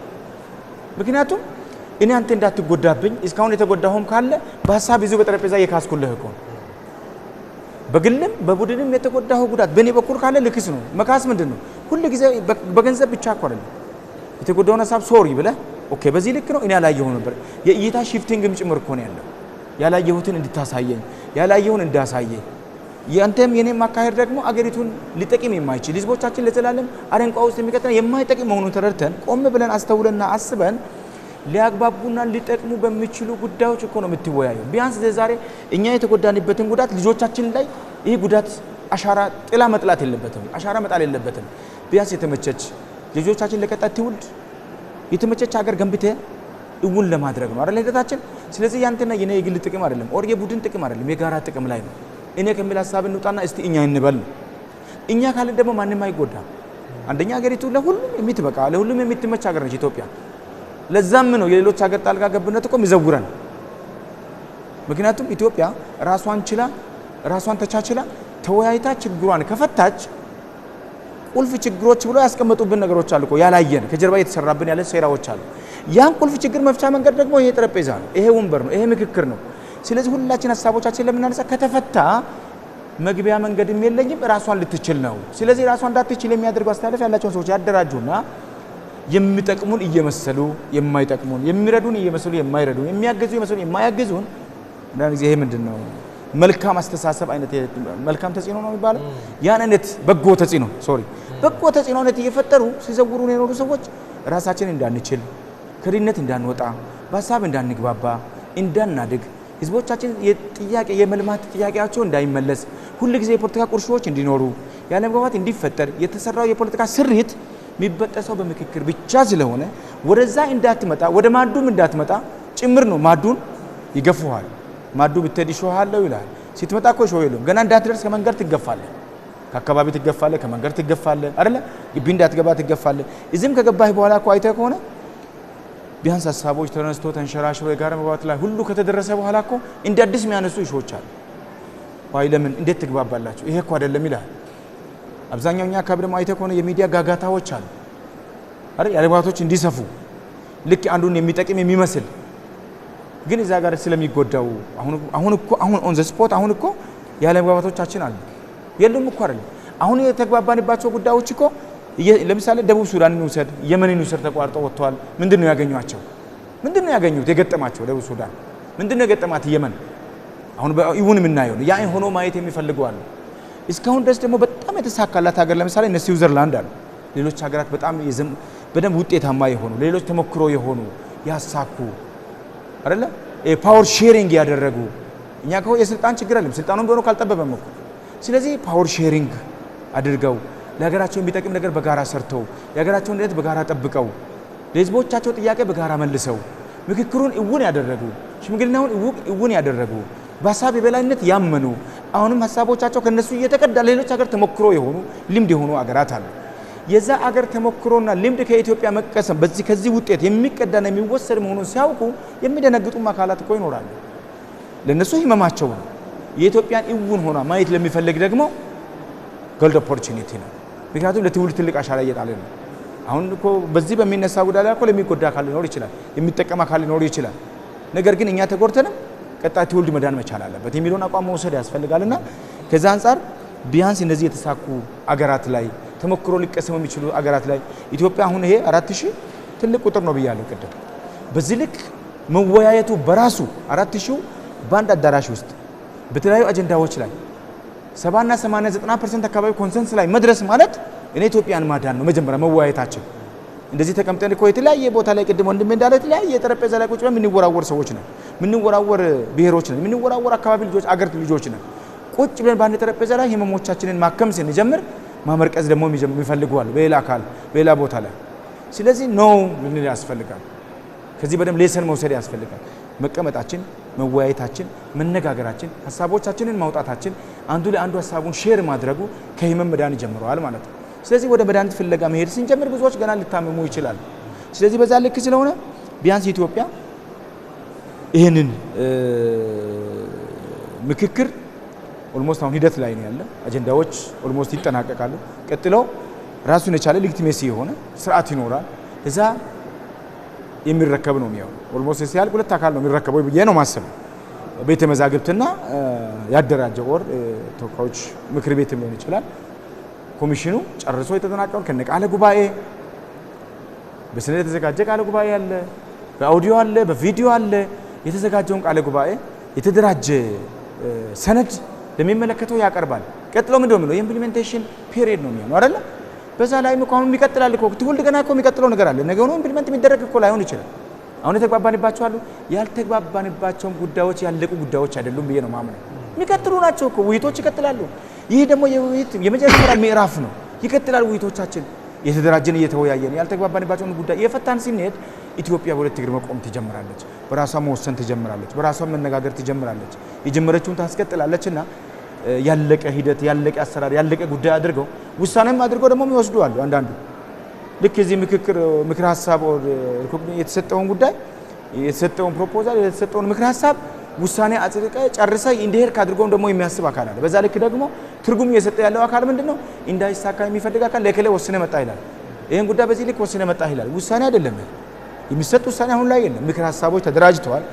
ምክንያቱም እኔ አንተ እንዳትጎዳብኝ እስካሁን የተጎዳሁም ካለ በሀሳብ ይዞ በጠረጴዛ የካስኩልህ እኮ በግልም በቡድንም የተጎዳሁ ጉዳት በእኔ በኩል ካለ ልክስ ነው። መካስ ምንድን ነው? ሁሉ ጊዜ በገንዘብ ብቻ እኮ አይደለም። የተጎዳውን ሀሳብ ሶሪ ብለህ ኦኬ በዚህ ልክ ነው እኔ ያላየሁ ነበር። የእይታ ሺፍቲንግም ጭምር እኮ ነው ያለው። ያላየሁትን እንድታሳየኝ ያላየሁን እንዳሳየ ያንተም የኔም አካሄድ ደግሞ አገሪቱን ሊጠቅም የማይችል ህዝቦቻችን ለዘላለም አረንቋ ውስጥ የሚቀጥል የማይጠቅም መሆኑን ተረድተን ቆም ብለን አስተውለና አስበን ሊያግባቡና ሊጠቅሙ በሚችሉ ጉዳዮች እኮ ነው የምትወያየው። ቢያንስ ዛሬ እኛ የተጎዳንበትን ጉዳት ልጆቻችን ላይ
ይህ ጉዳት አሻራ ጥላ መጥላት የለበትም፣ አሻራ መጣል የለበትም። ቢያንስ የተመቸች ልጆቻችን ለቀጣይ ትውልድ የተመቸች ሀገር ገንብተ እውን ለማድረግ ነው አይደል ሂደታችን። ስለዚህ ያንተና የኔ የግል ጥቅም አይደለም፣ ኦር የቡድን ጥቅም አይደለም፣ የጋራ ጥቅም ላይ ነው። እኔ ከሚል ሐሳብ እንውጣና እስቲ እኛ እንበል ነው። እኛ ካልን ደግሞ ማንንም አይጎዳም። አንደኛ ሀገሪቱ ለሁሉም የምትበቃ ለሁሉም የምትመች ሀገር ነች ኢትዮጵያ። ለዛም ነው የሌሎች ሀገር ጣልቃ ገብነት እኮ የሚዘውረን። ምክንያቱም ኢትዮጵያ ራሷን ችላ ራሷን ተቻችላ ተወያይታ ችግሯን ከፈታች ቁልፍ ችግሮች ብሎ ያስቀመጡብን ነገሮች አሉ እኮ ያላየን ከጀርባ የተሰራብን ያለ ሴራዎች አሉ። ያን ቁልፍ ችግር መፍቻ መንገድ ደግሞ ይሄ ጠረጴዛ ነው፣ ይሄ ወንበር ነው፣ ይሄ ምክክር ነው። ስለዚህ ሁላችን ሀሳቦቻችን ለምናነሳ ከተፈታ መግቢያ መንገድም የለኝም ራሷን ልትችል ነው። ስለዚህ ራሷን እንዳትችል የሚያደርጉ አስተላለፍ ያላቸውን ሰዎች ያደራጁና የሚጠቅሙን እየመሰሉ የማይጠቅሙን፣ የሚረዱን እየመሰሉ የማይረዱን፣ የሚያግዙ እየመሰሉ የማያግዙን እንዳን ጊዜ ይሄ ምንድነው መልካም አስተሳሰብ አይነት መልካም ተጽዕኖ ነው የሚባለው። ያን አይነት በጎ ተጽዕኖ በጎ ተጽዕኖነት እየፈጠሩ ሲዘውሩን የኖሩ ሰዎች ራሳችንን እንዳንችል ከድህነት እንዳንወጣ በሀሳብ እንዳንግባባ እንዳናድግ ህዝቦቻችን የጥያቄ የመልማት ጥያቄያቸው እንዳይመለስ ሁሉ ጊዜ የፖለቲካ ቁርሾች እንዲኖሩ ያለመግባባት እንዲፈጠር የተሰራው የፖለቲካ ስሪት የሚበጠሰው በምክክር ብቻ ስለሆነ ወደዛ እንዳትመጣ ወደ ማዱም እንዳትመጣ ጭምር ነው። ማዱን ይገፉሃል። ማዱ ብትሄድ ይሾሃለው ይላል። ስትመጣ እኮ ሾህ የለም። ገና እንዳትደርስ ከመንገድ ትገፋለህ፣ ከአካባቢ ትገፋለህ፣ ከመንገድ ትገፋለህ አይደለ? ግቢ እንዳትገባ ትገፋለህ። እዚህም ከገባህ በኋላ እኮ አይተህ ከሆነ ቢያንስ ሀሳቦች ተነስቶ ተንሸራሽሮ የጋራ መግባባት ላይ ሁሉ ከተደረሰ በኋላ እኮ እንደ አዲስ የሚያነሱ ይሾዎች አሉ። ዋይ ለምን እንዴት ትግባባላችሁ? ይሄ እኮ አይደለም ይላል። አብዛኛው እኛ አካባቢ ደግሞ አይተህ ከሆነ የሚዲያ ጋጋታዎች አሉ አይደል? ያለባቶች እንዲሰፉ ልክ አንዱን የሚጠቅም የሚመስል ግን እዛ ጋር ስለሚጎዳው አሁን ኦን ዘ ስፖት አሁን እኮ ያለመግባባቶቻችን አሉ የሉም እኮ አይደል? አሁን የተግባባንባቸው ጉዳዮች እኮ ለምሳሌ ደቡብ ሱዳንን ውሰድ፣ የመንን ውሰድ፣ ተቋርጠው ወጥተዋል። ምንድነው ያገኙአቸው? ምንድነው ያገኙት? የገጠማቸው ደቡብ ሱዳን ምንድነው የገጠማት የመን? አሁን ይሁን የምናየው ያ ሆኖ ማየት የሚፈልጉ አሉ። እስካሁን ድረስ ደግሞ በጣም የተሳካላት ሀገር ለምሳሌ እነ ስዊዘርላንድ አሉ። ሌሎች ሀገራት በደንብ ውጤታማ የሆኑ ሌሎች ተሞክሮ የሆኑ ያሳኩ አይደለ? ፓወር ሼሪንግ ያደረጉ። እኛ እኮ የስልጣን ችግር አይደለም፣ ስልጣኑን ቢሆን ካልጠበበም እኮ። ስለዚህ ፓወር ሼሪንግ አድርገው ለሀገራቸው የሚጠቅም ነገር በጋራ ሰርተው የሀገራቸውን ደህንነት በጋራ ጠብቀው ለህዝቦቻቸው ጥያቄ በጋራ መልሰው ምክክሩን እውን ያደረጉ ሽምግልናውን እውን ያደረጉ በሀሳብ የበላይነት ያመኑ አሁንም ሀሳቦቻቸው ከነሱ እየተቀዳ ሌሎች ሀገር ተሞክሮ የሆኑ ልምድ የሆኑ ሀገራት አሉ። የዛ ሀገር ተሞክሮና ልምድ ከኢትዮጵያ መቀሰም ከዚህ ውጤት የሚቀዳና የሚወሰድ መሆኑን ሲያውቁ የሚደነግጡም አካላት እኮ ይኖራሉ። ለነሱ ህመማቸው ነው። የኢትዮጵያን እውን ሆና ማየት ለሚፈልግ ደግሞ ጎልድ ኦፖርቹኒቲ ነው። ምክንያቱም ለትውልድ ትልቅ አሻራ እየጣለ ነው። አሁን እኮ በዚህ በሚነሳ ጉዳይ ላይ እኮ ለሚጎዳ አካል ሊኖር ይችላል፣ የሚጠቀም አካል ሊኖር ይችላል። ነገር ግን እኛ ተጎድተንም ቀጣይ ትውልድ መዳን መቻል አለበት የሚለውን አቋም መውሰድ ያስፈልጋልና ከዛ አንጻር ቢያንስ እነዚህ የተሳኩ አገራት ላይ ተሞክሮ ሊቀሰሙ የሚችሉ አገራት ላይ ኢትዮጵያ አሁን ይሄ 4000 ትልቅ ቁጥር ነው ብያለሁ ቅድም። በዚህ ልክ መወያየቱ በራሱ 4000 በአንድ አዳራሽ ውስጥ በተለያዩ አጀንዳዎች ላይ 70 እና 80 90% አካባቢ ኮንሰንስ ላይ መድረስ ማለት እኔ ኢትዮጵያን ማዳን ነው። መጀመሪያ መወያየታችን እንደዚህ ተቀምጠን እኮ የተለያየ ቦታ ላይ ቅድም ወንድሜ እንዳለ የተለያየ ጠረጴዛ ላይ ቁጭ ብለን የምንወራወር ሰዎች ነን፣ የምንወራወር ብሔሮች ነን፣ የምንወራወር አካባቢ ልጆች አገር ልጆች ነን። ቁጭ ብለን በአንድ ጠረጴዛ ላይ ህመሞቻችንን ማከም ስንጀምር ማመርቀዝ ደግሞ የሚፈልጉ አሉ በሌላ አካል በሌላ ቦታ ላይ። ስለዚህ ነው ልንል ያስፈልጋል። ከዚህ በደንብ ሌሰን መውሰድ ያስፈልጋል። መቀመጣችን፣ መወያየታችን፣ መነጋገራችን፣ ሀሳቦቻችንን ማውጣታችን፣ አንዱ ለአንዱ ሀሳቡን ሼር ማድረጉ ከህመም መዳን ጀምረዋል ማለት ነው። ስለዚህ ወደ መድኃኒት ፍለጋ መሄድ ስንጀምር ብዙዎች ገና ሊታመሙ ይችላሉ። ስለዚህ በዛ ልክ ስለሆነ ቢያንስ ኢትዮጵያ ይህንን ምክክር ኦልሞስት አሁን ሂደት ላይ ነው ያለ። አጀንዳዎች ኦልሞስት ይጠናቀቃሉ። ቀጥሎ ራሱን የቻለ ሌጂቲሜሲ የሆነ ስርዓት ይኖራል። እዛ የሚረከብ ነው የሚሆነው። ኦልሞስት ሲያልቅ ሁለት አካል ነው የሚረከበው ብዬ ነው ማሰብ። ቤተ መዛግብትና ያደራጀው ወር ተወካዮች ምክር ቤት ሊሆን ይችላል። ኮሚሽኑ ጨርሶ የተጠናቀቀው ከነ ቃለ ጉባኤ በሰነድ የተዘጋጀ ቃለ ጉባኤ አለ፣ በአውዲዮ አለ፣ በቪዲዮ አለ። የተዘጋጀውን ቃለ ጉባኤ የተደራጀ ሰነድ ለሚመለከተው ያቀርባል። ቀጥሎ ምንድነው የሚለው የኢምፕሊሜንቴሽን ፒሪየድ ነው የሚሆነው አይደለ? በዛ ላይ አሁን የሚቀጥላል እኮ ትውልድ ገና እኮ የሚቀጥለው ነገር አለ። ነገ ነው ኢምፕሊሜንት የሚደረግ እኮ ላይሆን ይችላል። አሁን የተግባባንባቸው አሉ፣ ያልተግባባንባቸውም ጉዳዮች ያለቁ ጉዳዮች አይደሉም ብዬ ነው ማምነው። የሚቀጥሉ ናቸው እኮ ውይይቶች ይቀጥላሉ። ይህ ደግሞ የውይይት የመጀመሪያ ምዕራፍ ነው። ይቀጥላል ውይይቶቻችን የተደራጀን እየተወያየን ያልተግባባንባቸውን ጉዳይ የፈታን ስንሄድ ኢትዮጵያ በሁለት እግር መቆም ትጀምራለች። በራሷ መወሰን ትጀምራለች። በራሷ መነጋገር ትጀምራለች። የጀመረችውን ታስቀጥላለችና ያለቀ ሂደት ያለቀ አሰራር ያለቀ ጉዳይ አድርገው ውሳኔም አድርገው ደግሞ የሚወስዱ አሉ። አንዳንዱ ልክ የዚህ ምክር ሀሳብ የተሰጠውን ጉዳይ የተሰጠውን ፕሮፖዛል የተሰጠውን ምክር ሀሳብ ውሳኔ አጽድቀ ጨርሰ እንዲሄድ ካድርገው ደግሞ የሚያስብ አካል አለ። በዛ ልክ ደግሞ ትርጉም እየሰጠ ያለው አካል ምንድነው እንዳይሳካ የሚፈልግ አካል ለከለ ወስነ መጣ ይላል። ይሄን ጉዳይ በዚህ ልክ ወስነ መጣ ይላል። ውሳኔ አይደለም የሚሰጥ ውሳኔ አሁን ላይ የለም። ምክር ሀሳቦች ተደራጅተዋል።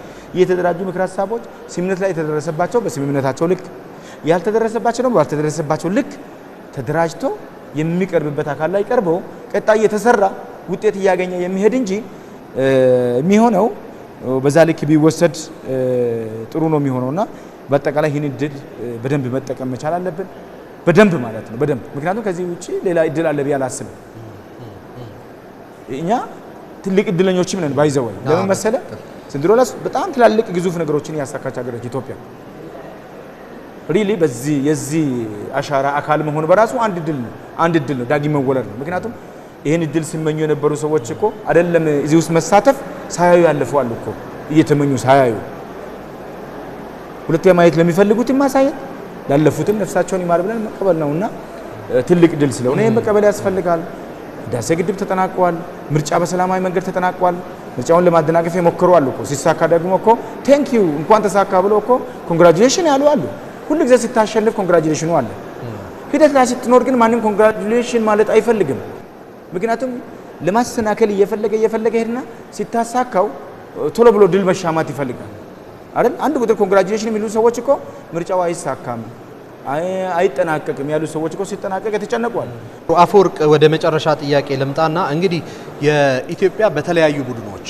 የተደራጁ ምክር ሀሳቦች ስምምነት ላይ የተደረሰባቸው በስምምነታቸው ልክ ያልተደረሰባቸው ደግሞ ባልተደረሰባቸው ልክ ተደራጅቶ የሚቀርብበት አካል ላይ ቀርበው ቀጣይ የተሰራ ውጤት እያገኘ የሚሄድ እንጂ የሚሆነው በዛ ልክ ቢወሰድ ጥሩ ነው የሚሆነውና በአጠቃላይ ይህን እድል በደንብ መጠቀም መቻል አለብን። በደንብ ማለት ነው በደንብ ምክንያቱም ከዚህ ውጪ ሌላ እድል አለ ብዬ አላስብም። እኛ ትልቅ እድለኞችም ነን ባይዘው ለምን መሰለ ዘንድሮ በጣም ትላልቅ ግዙፍ ነገሮችን ያሳካች ሀገር ኢትዮጵያ ሪሊ በዚህ የዚህ አሻራ አካል መሆን በራሱ አንድ እድል ነው ዳግም መወለድ ነው። ምክንያቱም ይሄን እድል ሲመኙ የነበሩ ሰዎች እኮ አይደለም እዚህ ውስጥ መሳተፍ ሳያዩ ያለፈዋል እኮ እየተመኙ ሳያዩ ሁለተኛ ማየት ለሚፈልጉትም ማሳየት ላለፉትም ነፍሳቸውን ይማር ብለን መቀበል ነውና ትልቅ ድል ስለሆነ ይሄን መቀበል ያስፈልጋል። ህዳሴ ግድብ ተጠናቋል። ምርጫ በሰላማዊ መንገድ ተጠናቋል። ምርጫውን ለማደናቀፍ የሞከሩ አሉ እኮ ሲሳካ ደግሞ እኮ ቴንክ ዩ እንኳን ተሳካ ብሎ እኮ ኮንግራቹሌሽን ያሉ አሉ። ሁሉ ጊዜ ሲታሸንፍ ኮንግራቹሌሽኑ አለ። ሂደት ላይ ስትኖር ግን ማንም ኮንግራቹሌሽን ማለት አይፈልግም። ምክንያቱም ለማስተናከል እየፈለገ ሄድና ሲታሳካው ቶሎ ብሎ ድል መሻማት ይፈልጋል አይደል? አንድ ቁጥር ኮንግራቹሌሽን የሚሉ ሰዎች እኮ ምርጫው አይሳካም አይጠናቀቅም ያሉ ሰዎች እኮ ሲጠናቀቅ ተጨነቋል።
አፈወርቅ ወደ መጨረሻ ጥያቄ ልምጣና እንግዲህ የኢትዮጵያ በተለያዩ ቡድኖች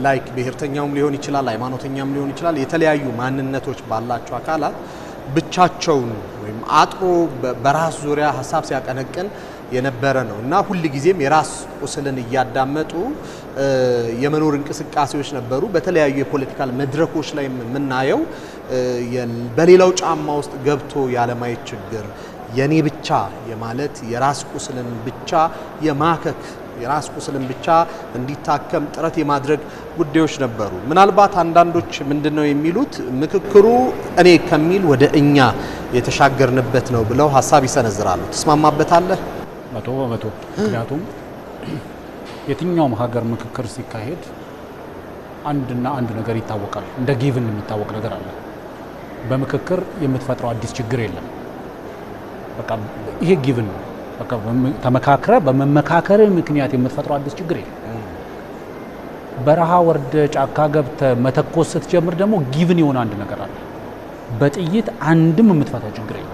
ላይክ ብሔርተኛውም ሊሆን ይችላል ሃይማኖተኛም ሊሆን ይችላል የተለያዩ ማንነቶች ባላቸው አካላት ብቻቸውን ወይም አጥሮ በራስ ዙሪያ ሀሳብ ሲያቀነቅን የነበረ ነው እና ሁሉ ጊዜም የራስ ቁስልን እያዳመጡ የመኖር እንቅስቃሴዎች ነበሩ። በተለያዩ የፖለቲካል መድረኮች ላይ የምናየው በሌላው ጫማ ውስጥ ገብቶ ያለማየት ችግር የኔ ብቻ የማለት የራስ ቁስልን ብቻ የማከክ የራስ ቁስልን ብቻ እንዲታከም ጥረት የማድረግ ጉዳዮች ነበሩ። ምናልባት አንዳንዶች ምንድነው የሚሉት ምክክሩ እኔ ከሚል ወደ እኛ የተሻገርንበት ነው ብለው ሐሳብ ይሰነዝራሉ። ተስማማበታለህ?
100%። ምክንያቱም የትኛውም ሀገር ምክክር ሲካሄድ አንድ ነገር ይታወቃል። እንደ ጊቭን የሚታወቅ ነገር አለ። በምክክር የምትፈጥረው አዲስ ችግር የለም። በቃ ይሄ ጊቭን ነው። በቃ ተመካክረ በመመካከር ምክንያት የምትፈጥረው አዲስ ችግር የለም። በረሃ ወርደ ጫካ ገብተ መተኮስ ስትጀምር ደግሞ ጊቭን የሆነ አንድ ነገር አለ። በጥይት አንድም የምትፈታው ችግር የለም።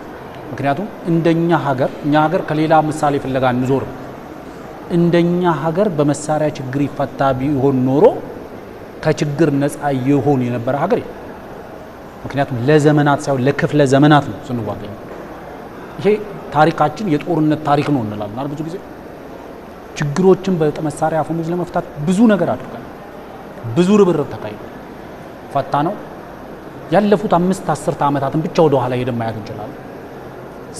ምክንያቱም እንደኛ ሀገር ከሌላ ምሳሌ ፍለጋ እንዞር። እንደኛ ሀገር በመሳሪያ ችግር ይፈታ ቢሆን ኖሮ ከችግር ነፃ ይሆን የነበረ ሀገር የለም። ምክንያቱም ለዘመናት ሳይሆን ለክፍለ ዘመናት ነው ስንዋጋ። ይሄ ታሪካችን የጦርነት ታሪክ ነው እንላለን። ብዙ ጊዜ ችግሮችን በመሳሪያ አፈሙዝ ለመፍታት ብዙ ነገር አድርገናል። ብዙ ርብርብ ተካሂዷል። ፈታ ነው። ያለፉት 5-10 ዓመታትን ብቻ ወደ ኋላ ሄደን ማየት እንችላለን።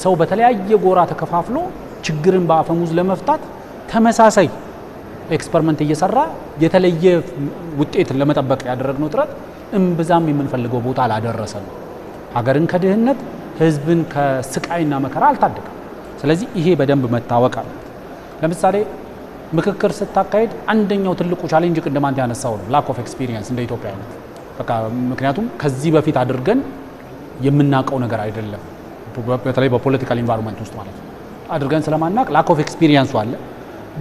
ሰው በተለያየ ጎራ ተከፋፍሎ ችግርን በአፈሙዝ ለመፍታት ተመሳሳይ ኤክስፐሪመንት እየሰራ የተለየ ውጤት ለመጠበቅ ያደረግነው ጥረት እምብዛም የምንፈልገው ቦታ አላደረሰም። ሀገርን ከድህነት ህዝብን ከስቃይና መከራ አልታደገም። ስለዚህ ይሄ በደንብ መታወቅ አለ። ለምሳሌ ምክክር ስታካሄድ አንደኛው ትልቁ ቻሌንጅ ቅድም አንተ ያነሳው ነው ላክ ኦፍ ኤክስፒሪየንስ እንደ ኢትዮጵያ አይነት በቃ ምክንያቱም ከዚህ በፊት አድርገን የምናውቀው ነገር አይደለም። በተለይ በፖለቲካል ኢንቫይሮንመንት ውስጥ ማለት ነው አድርገን ስለማናውቅ ላክ ኦፍ ኤክስፒሪየንሱ አለ።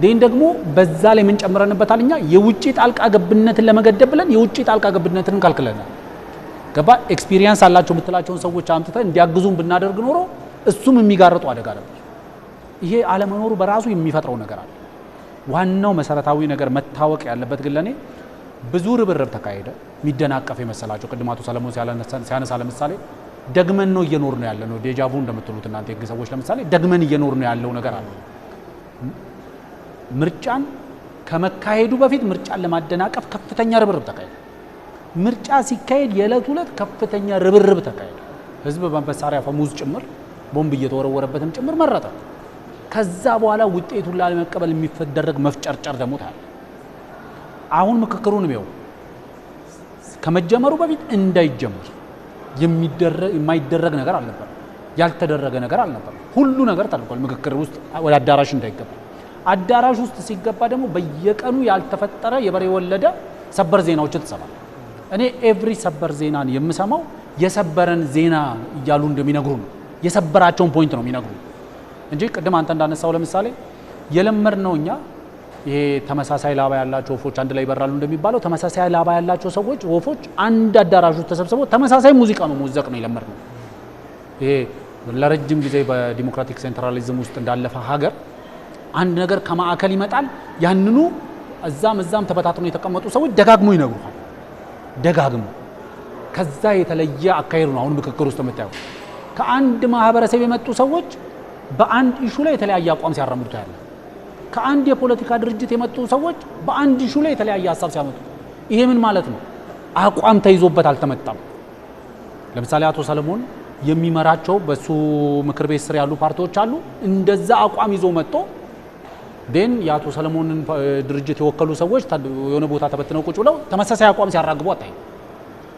ደን ደግሞ በዛ ላይ ምን ጨምረንበታል? እኛ የውጪ ጣልቃ ገብነትን ለመገደብ ብለን የውጪ ጣልቃ ገብነትን ካልክለናል። ገባ ኤክስፒሪየንስ አላቸው የምትላቸውን ሰዎች አምጥተን እንዲያግዙን ብናደርግ ኖሮ እሱም የሚጋርጡ አደጋ ነበር። ይሄ አለመኖሩ በራሱ የሚፈጥረው ነገር አለ። ዋናው መሰረታዊ ነገር መታወቅ ያለበት ግን ለኔ ብዙ ርብርብ ተካሄደ። የሚደናቀፍ የመሰላቸው ቅድም አቶ ሰለሞን ሲያነሳ ለምሳሌ ደግመን ነው እየኖር ነው ያለነው ዴጃvu እንደምትሉት እናንተ የግ ሰዎች ለምሳሌ ደግመን እየኖር ነው ያለው ነገር አለ። ምርጫን ከመካሄዱ በፊት ምርጫን ለማደናቀፍ ከፍተኛ ርብርብ ተካሄደ። ምርጫ ሲካሄድ የዕለት ሁለት ከፍተኛ ርብርብ ተካሄደ። ህዝብ በመሳሪያ ፈሙዝ ጭምር ቦምብ እየተወረወረበትም ጭምር መረጠ። ከዛ በኋላ ውጤቱን ላለመቀበል የሚደረግ መፍጨርጨር ደግሞ ታያለ። አሁን ምክክሩን ነው ከመጀመሩ በፊት እንዳይጀምር የማይደረግ ነገር አልነበር፣ ያልተደረገ ነገር አልነበር። ሁሉ ነገር ተደርጓል። ምክክር ውስጥ ወደ አዳራሽ እንዳይገባ፣ አዳራሽ ውስጥ ሲገባ ደግሞ በየቀኑ ያልተፈጠረ የበሬ ወለደ ሰበር ዜናዎችን ትሰማል። እኔ ኤቭሪ ሰበር ዜናን የምሰማው የሰበረን ዜና እያሉ እንደሚነግሩ ነው። የሰበራቸውን ፖይንት ነው የሚነግሩ እንጂ ቅድም አንተ እንዳነሳው ለምሳሌ የለመድነው እኛ ይሄ ተመሳሳይ ላባ ያላቸው ወፎች አንድ ላይ ይበራሉ እንደሚባለው ተመሳሳይ ላባ ያላቸው ሰዎች ወፎች አንድ አዳራሽ ውስጥ ተሰብስበው ተመሳሳይ ሙዚቃ ነው ሙዚቅ ነው የለመድነው። ይሄ ለረጅም ጊዜ በዲሞክራቲክ ሴንትራሊዝም ውስጥ እንዳለፈ ሀገር አንድ ነገር ከማዕከል ይመጣል። ያንኑ እዛም ተበታትነው የተቀመጡ ሰዎች ደጋግሞ ይነግሩሃል። ደጋግሞ ከዛ የተለየ አካሄድ ነው አሁን ምክክር ውስጥ የምታየው። ከአንድ ማህበረሰብ የመጡ ሰዎች በአንድ ኢሹ ላይ የተለያየ አቋም ሲያራምዱ ታያለህ። ከአንድ የፖለቲካ ድርጅት የመጡ ሰዎች በአንድ ኢሹ ላይ የተለያየ ሀሳብ ሲያመጡ፣ ይሄ ምን ማለት ነው? አቋም ተይዞበት አልተመጣም። ለምሳሌ አቶ ሰለሞን የሚመራቸው በሱ ምክር ቤት ስር ያሉ ፓርቲዎች አሉ። እንደዛ አቋም ይዞ መጥቶ ዴን የአቶ ሰለሞንን ድርጅት የወከሉ ሰዎች የሆነ ቦታ ተበትነው ቁጭ ብለው ተመሳሳይ አቋም ሲያራግቡ አታይ።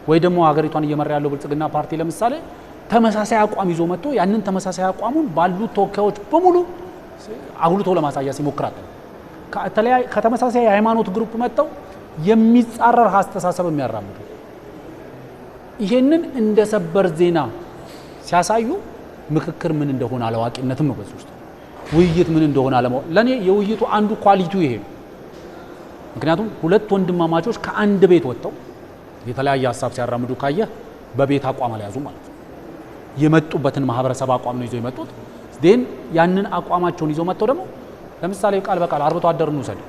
ወይ ደግሞ ሀገሪቷን እየመራ ያለው ብልጽግና ፓርቲ ለምሳሌ ተመሳሳይ አቋም ይዞ መጥቶ ያንን ተመሳሳይ አቋሙን ባሉት ተወካዮች በሙሉ አጉልቶ ለማሳየት ይሞክራል። ከተመሳሳይ የሃይማኖት ግሩፕ መጥተው የሚጻረር አስተሳሰብ የሚያራምዱ ይሄንን እንደ ሰበር ዜና ሲያሳዩ ምክክር ምን እንደሆነ አላዋቂነትም ነው። በዚህ ውስጥ ውይይት ምን እንደሆነ አለማወቅ ለኔ የውይይቱ አንዱ ኳሊቲው ይሄ ነው። ምክንያቱም ሁለት ወንድማማቾች ከአንድ ቤት ወጥተው የተለያየ ሀሳብ ሲያራምዱ ካየ በቤት አቋም አልያዙ ማለት ነው። የመጡበትን ማህበረሰብ አቋም ነው ይዘው የመጡት። ዴን ያንን አቋማቸውን ይዘው መጥተው ደግሞ ለምሳሌ ቃል በቃል አርብቶ አደር እንውሰድ።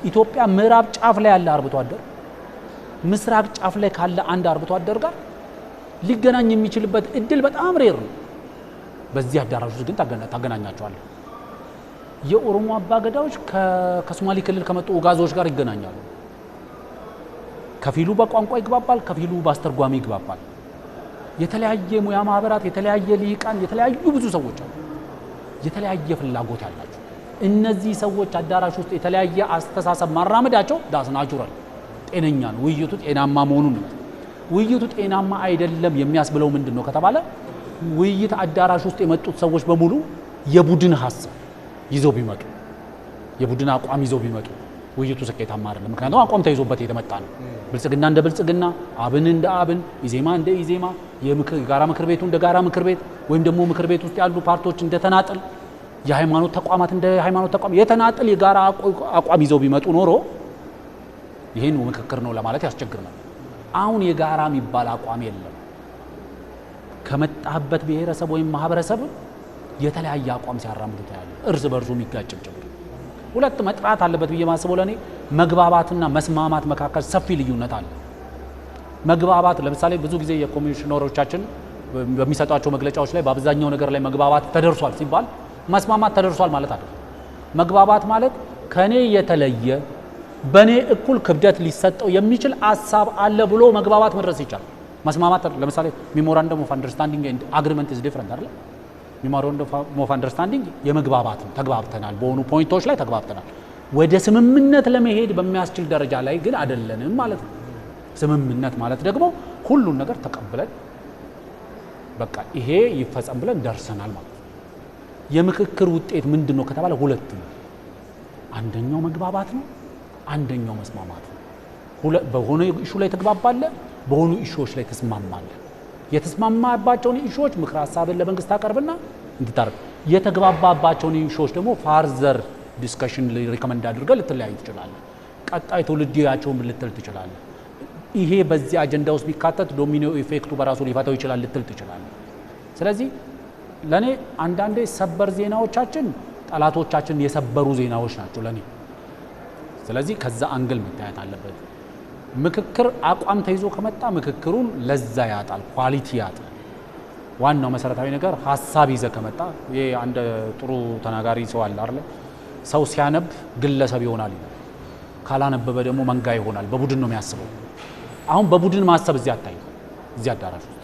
ኢትዮጵያ ምዕራብ ጫፍ ላይ ያለ አርብቶ አደር ምስራቅ ጫፍ ላይ ካለ አንድ አርብቶ አደር ጋር ሊገናኝ የሚችልበት እድል በጣም ሬር ነው። በዚህ አዳራሽ ውስጥ ግን ታገናኛቸዋለህ። የኦሮሞ አባገዳዎች ከሶማሌ ክልል ከመጡ ኡጋዞች ጋር ይገናኛሉ። ከፊሉ በቋንቋ ይግባባል፣ ከፊሉ በአስተርጓሚ ይግባባል። የተለያየ ሙያ ማህበራት፣ የተለያየ ልሂቃን፣ የተለያዩ ብዙ ሰዎች አሉ፣ የተለያየ ፍላጎት ያላቸው። እነዚህ ሰዎች አዳራሽ ውስጥ የተለያየ አስተሳሰብ ማራመዳቸው ዳስ ናቹራል ጤነኛ ነው። ውይይቱ ጤናማ መሆኑን ነው። ውይይቱ ጤናማ አይደለም የሚያስብለው ምንድን ነው ከተባለ ውይይት አዳራሽ ውስጥ የመጡት ሰዎች በሙሉ የቡድን ሀሳብ ይዘው ቢመጡ፣ የቡድን አቋም ይዘው ቢመጡ ውይይቱ ስኬታማ አይደለም። ምክንያቱም አቋም ተይዞበት የተመጣ ነው። ብልጽግና እንደ ብልጽግና፣ አብን እንደ አብን፣ ኢዜማ እንደ ኢዜማ፣ የጋራ ምክር ቤቱ እንደ ጋራ ምክር ቤት ወይም ደግሞ ምክር ቤት ውስጥ ያሉ ፓርቲዎች እንደ ተናጥል፣ የሃይማኖት ተቋማት እንደ ሃይማኖት ተቋም የተናጥል የጋራ አቋም ይዘው ቢመጡ ኖሮ ይሄን ምክክር ነው ለማለት ያስቸግረናል። አሁን የጋራ የሚባል አቋም የለም። ከመጣበት ብሔረሰብ ወይም ማህበረሰብ የተለያየ አቋም ሲያራምዱ ታያለ። እርስ በርሱ የሚጋጭም ጭምር። ሁለት መጥራት አለበት ብዬ ማስበው ለኔ መግባባትና መስማማት መካከል ሰፊ ልዩነት አለ። መግባባት ለምሳሌ ብዙ ጊዜ የኮሚሽነሮቻችን በሚሰጧቸው መግለጫዎች ላይ በአብዛኛው ነገር ላይ መግባባት ተደርሷል ሲባል መስማማት ተደርሷል ማለት አይደለም። መግባባት ማለት ከኔ የተለየ በኔ እኩል ክብደት ሊሰጠው የሚችል ሀሳብ አለ ብሎ መግባባት መድረስ ይቻላል። መስማማት ለምሳሌ ሜሞራንደም ኦፍ አንደርስታንዲንግ ኤንድ አግሪመንት ኢዝ ዲፈረንት አይደል? ሜሞራንደም ኦፍ አንደርስታንዲንግ የመግባባት ነው። ተግባብተናል፣ በሆኑ ፖይንቶች ላይ ተግባብተናል። ወደ ስምምነት ለመሄድ በሚያስችል ደረጃ ላይ ግን አይደለንም ማለት ነው። ስምምነት ማለት ደግሞ ሁሉን ነገር ተቀብለን በቃ ይሄ ይፈጸም ብለን ደርሰናል ማለት ነው። የምክክር ውጤት ምንድን ነው ከተባለ ሁለት ነው። አንደኛው መግባባት ነው፣ አንደኛው መስማማት ነው። በሆነ ኢሹ ላይ ተግባባለህ፣ በሆኑ ኢሹዎች ላይ ተስማማለህ። የተስማማባቸውን ኢሹዎች ምክር ሀሳብን ለመንግስት አቀርብና እንድታረግ፣ የተግባባባቸውን ኢሹዎች ደግሞ ፋርዘር ዲስከሽን ሪኮመንድ አድርገህ ልትለያይ ትችላለህ። ቀጣይ ትውልድ ያቸውን ልትል ትችላለህ። ይሄ በዚህ አጀንዳ ውስጥ ቢካተት ዶሚኖ ኢፌክቱ በራሱ ሊፈታው ይችላል ልትል ትችላለህ። ስለዚህ ለኔ አንዳንዴ ሰበር ዜናዎቻችን ጠላቶቻችን የሰበሩ ዜናዎች ናቸው ለኔ። ስለዚህ ከዛ አንግል መታየት አለበት። ምክክር አቋም ተይዞ ከመጣ ምክክሩን ለዛ ያጣል፣ ኳሊቲ ያጣል። ዋናው መሰረታዊ ነገር ሀሳብ ይዘ ከመጣ ይሄ አንድ ጥሩ ተናጋሪ ሰው አለ አይደል? ሰው ሲያነብ ግለሰብ ይሆናል ይላል፣ ካላነበበ ደግሞ መንጋ ይሆናል። በቡድን ነው የሚያስበው። አሁን በቡድን ማሰብ እዚህ አታይ፣ እዚህ አዳራሽ ውስጥ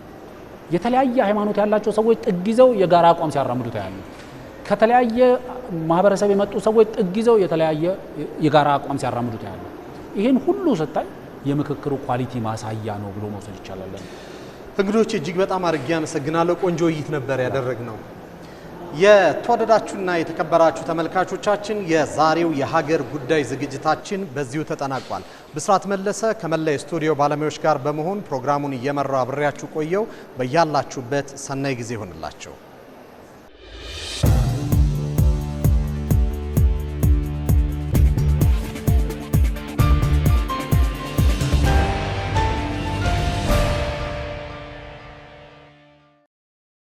የተለያየ ሃይማኖት ያላቸው ሰዎች ጥግ ይዘው የጋራ አቋም ሲያራምዱ ታያሉ። ከተለያየ ማህበረሰብ የመጡ ሰዎች ጥግ ይዘው የተለያየ የጋራ አቋም ሲያራምዱ ታያሉ። ይሄን ሁሉ ስታይ የምክክሩ ኳሊቲ ማሳያ ነው ብሎ መውሰድ ይቻላል።
እንግዶች እጅግ በጣም አድርጌ አመሰግናለሁ። ቆንጆ ውይይት ነበር ያደረግነው። የተወደዳችሁና የተከበራችሁ ተመልካቾቻችን የዛሬው የሀገር ጉዳይ ዝግጅታችን በዚሁ ተጠናቋል። ብስራት መለሰ ከመላ የስቱዲዮ ባለሙያዎች ጋር በመሆን ፕሮግራሙን እየመራው አብሬያችሁ ቆየው። በያላችሁበት ሰናይ ጊዜ ይሆንላችሁ።